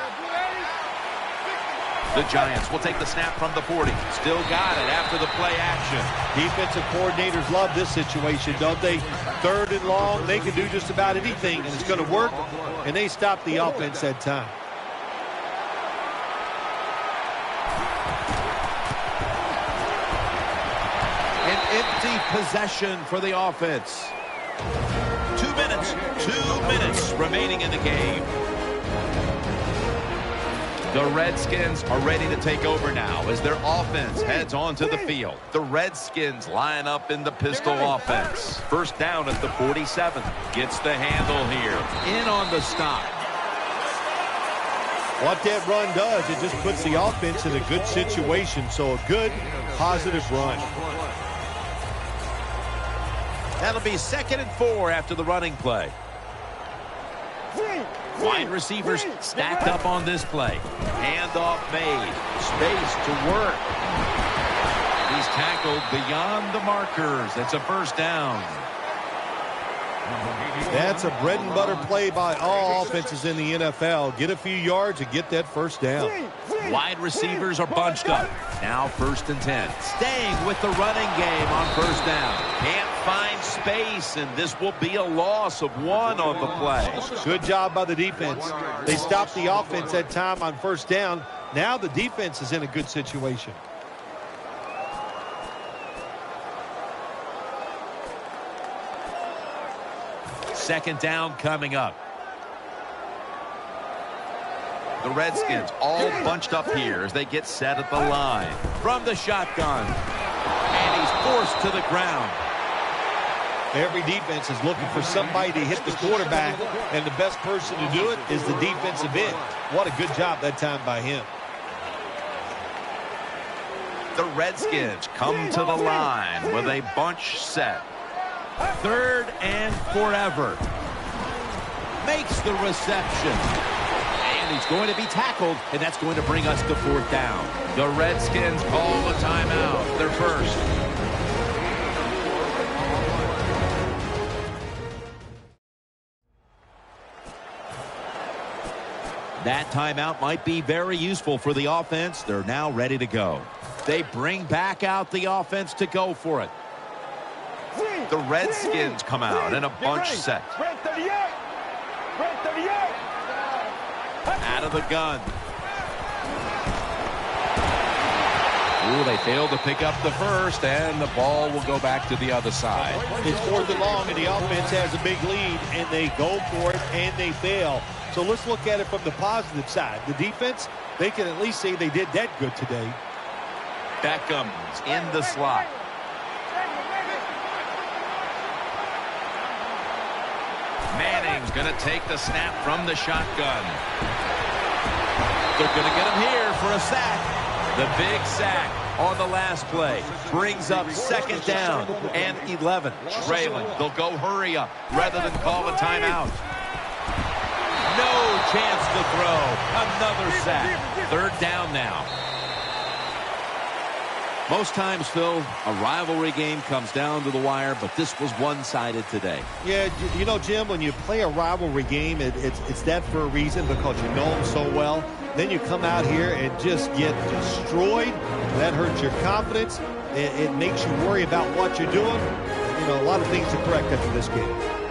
The Giants will take the snap from the 40. Still got it after the play action. Defensive coordinators love this situation, don't they? Third and long, they can do just about anything, and it's going to work, and they stop the offense that time. An empty possession for the offense. 2 minutes remaining in the game. The Redskins are ready to take over now as their offense heads onto the field. The Redskins line up in the pistol offense. First down at the 47. Gets the handle here. In on the stop. What that run does, it just puts the offense in a good situation. So a good, positive run. That'll be 2nd and 4 after the running play. Wide receivers stacked up on this play. Handoff made. Space to work. He's tackled beyond the markers. It's a first down. That's a bread and butter play by all offenses in the NFL. Get a few yards and get that first down. Wide receivers are bunched up. Now 1st and 10. Staying with the running game on first down. Can't find space, and this will be a loss of 1 on the play. Good job by the defense. They stopped the offense that time on first down. Now the defense is in a good situation. Second down coming up. The Redskins all bunched up here as they get set at the line. From the shotgun. And he's forced to the ground. Every defense is looking for somebody to hit the quarterback, and the best person to do it is the defensive end. What a good job that time by him. The Redskins come to the line with a bunch set. 3rd and forever. Makes the reception. And he's going to be tackled, and that's going to bring us to 4th down. The Redskins call a timeout. Their first. That timeout might be very useful for the offense. They're now ready to go. They bring back out the offense to go for it. The Redskins come out in a bunch set. Out of the gun. Ooh, they failed to pick up the first, and the ball will go back to the other side. It's 4th and long, and the offense has a big lead, and they go for it, and they fail. So let's look at it from the positive side. The defense, they can at least say they did that good today. Beckham's in the slot. Manning's going to take the snap from the shotgun. They're going to get him here for a sack. The big sack on the last play brings up 2nd down and 11. Trailing. They'll go hurry up rather than call a timeout. No chance to throw. Another sack. 3rd down now. Most times, Phil, a rivalry game comes down to the wire, but this was one-sided today. Yeah, you know, Jim, when you play a rivalry game, it's that for a reason because you know them so well. Then you come out here and just get destroyed. That hurts your confidence. It makes you worry about what you're doing. You know, a lot of things to correct after this game.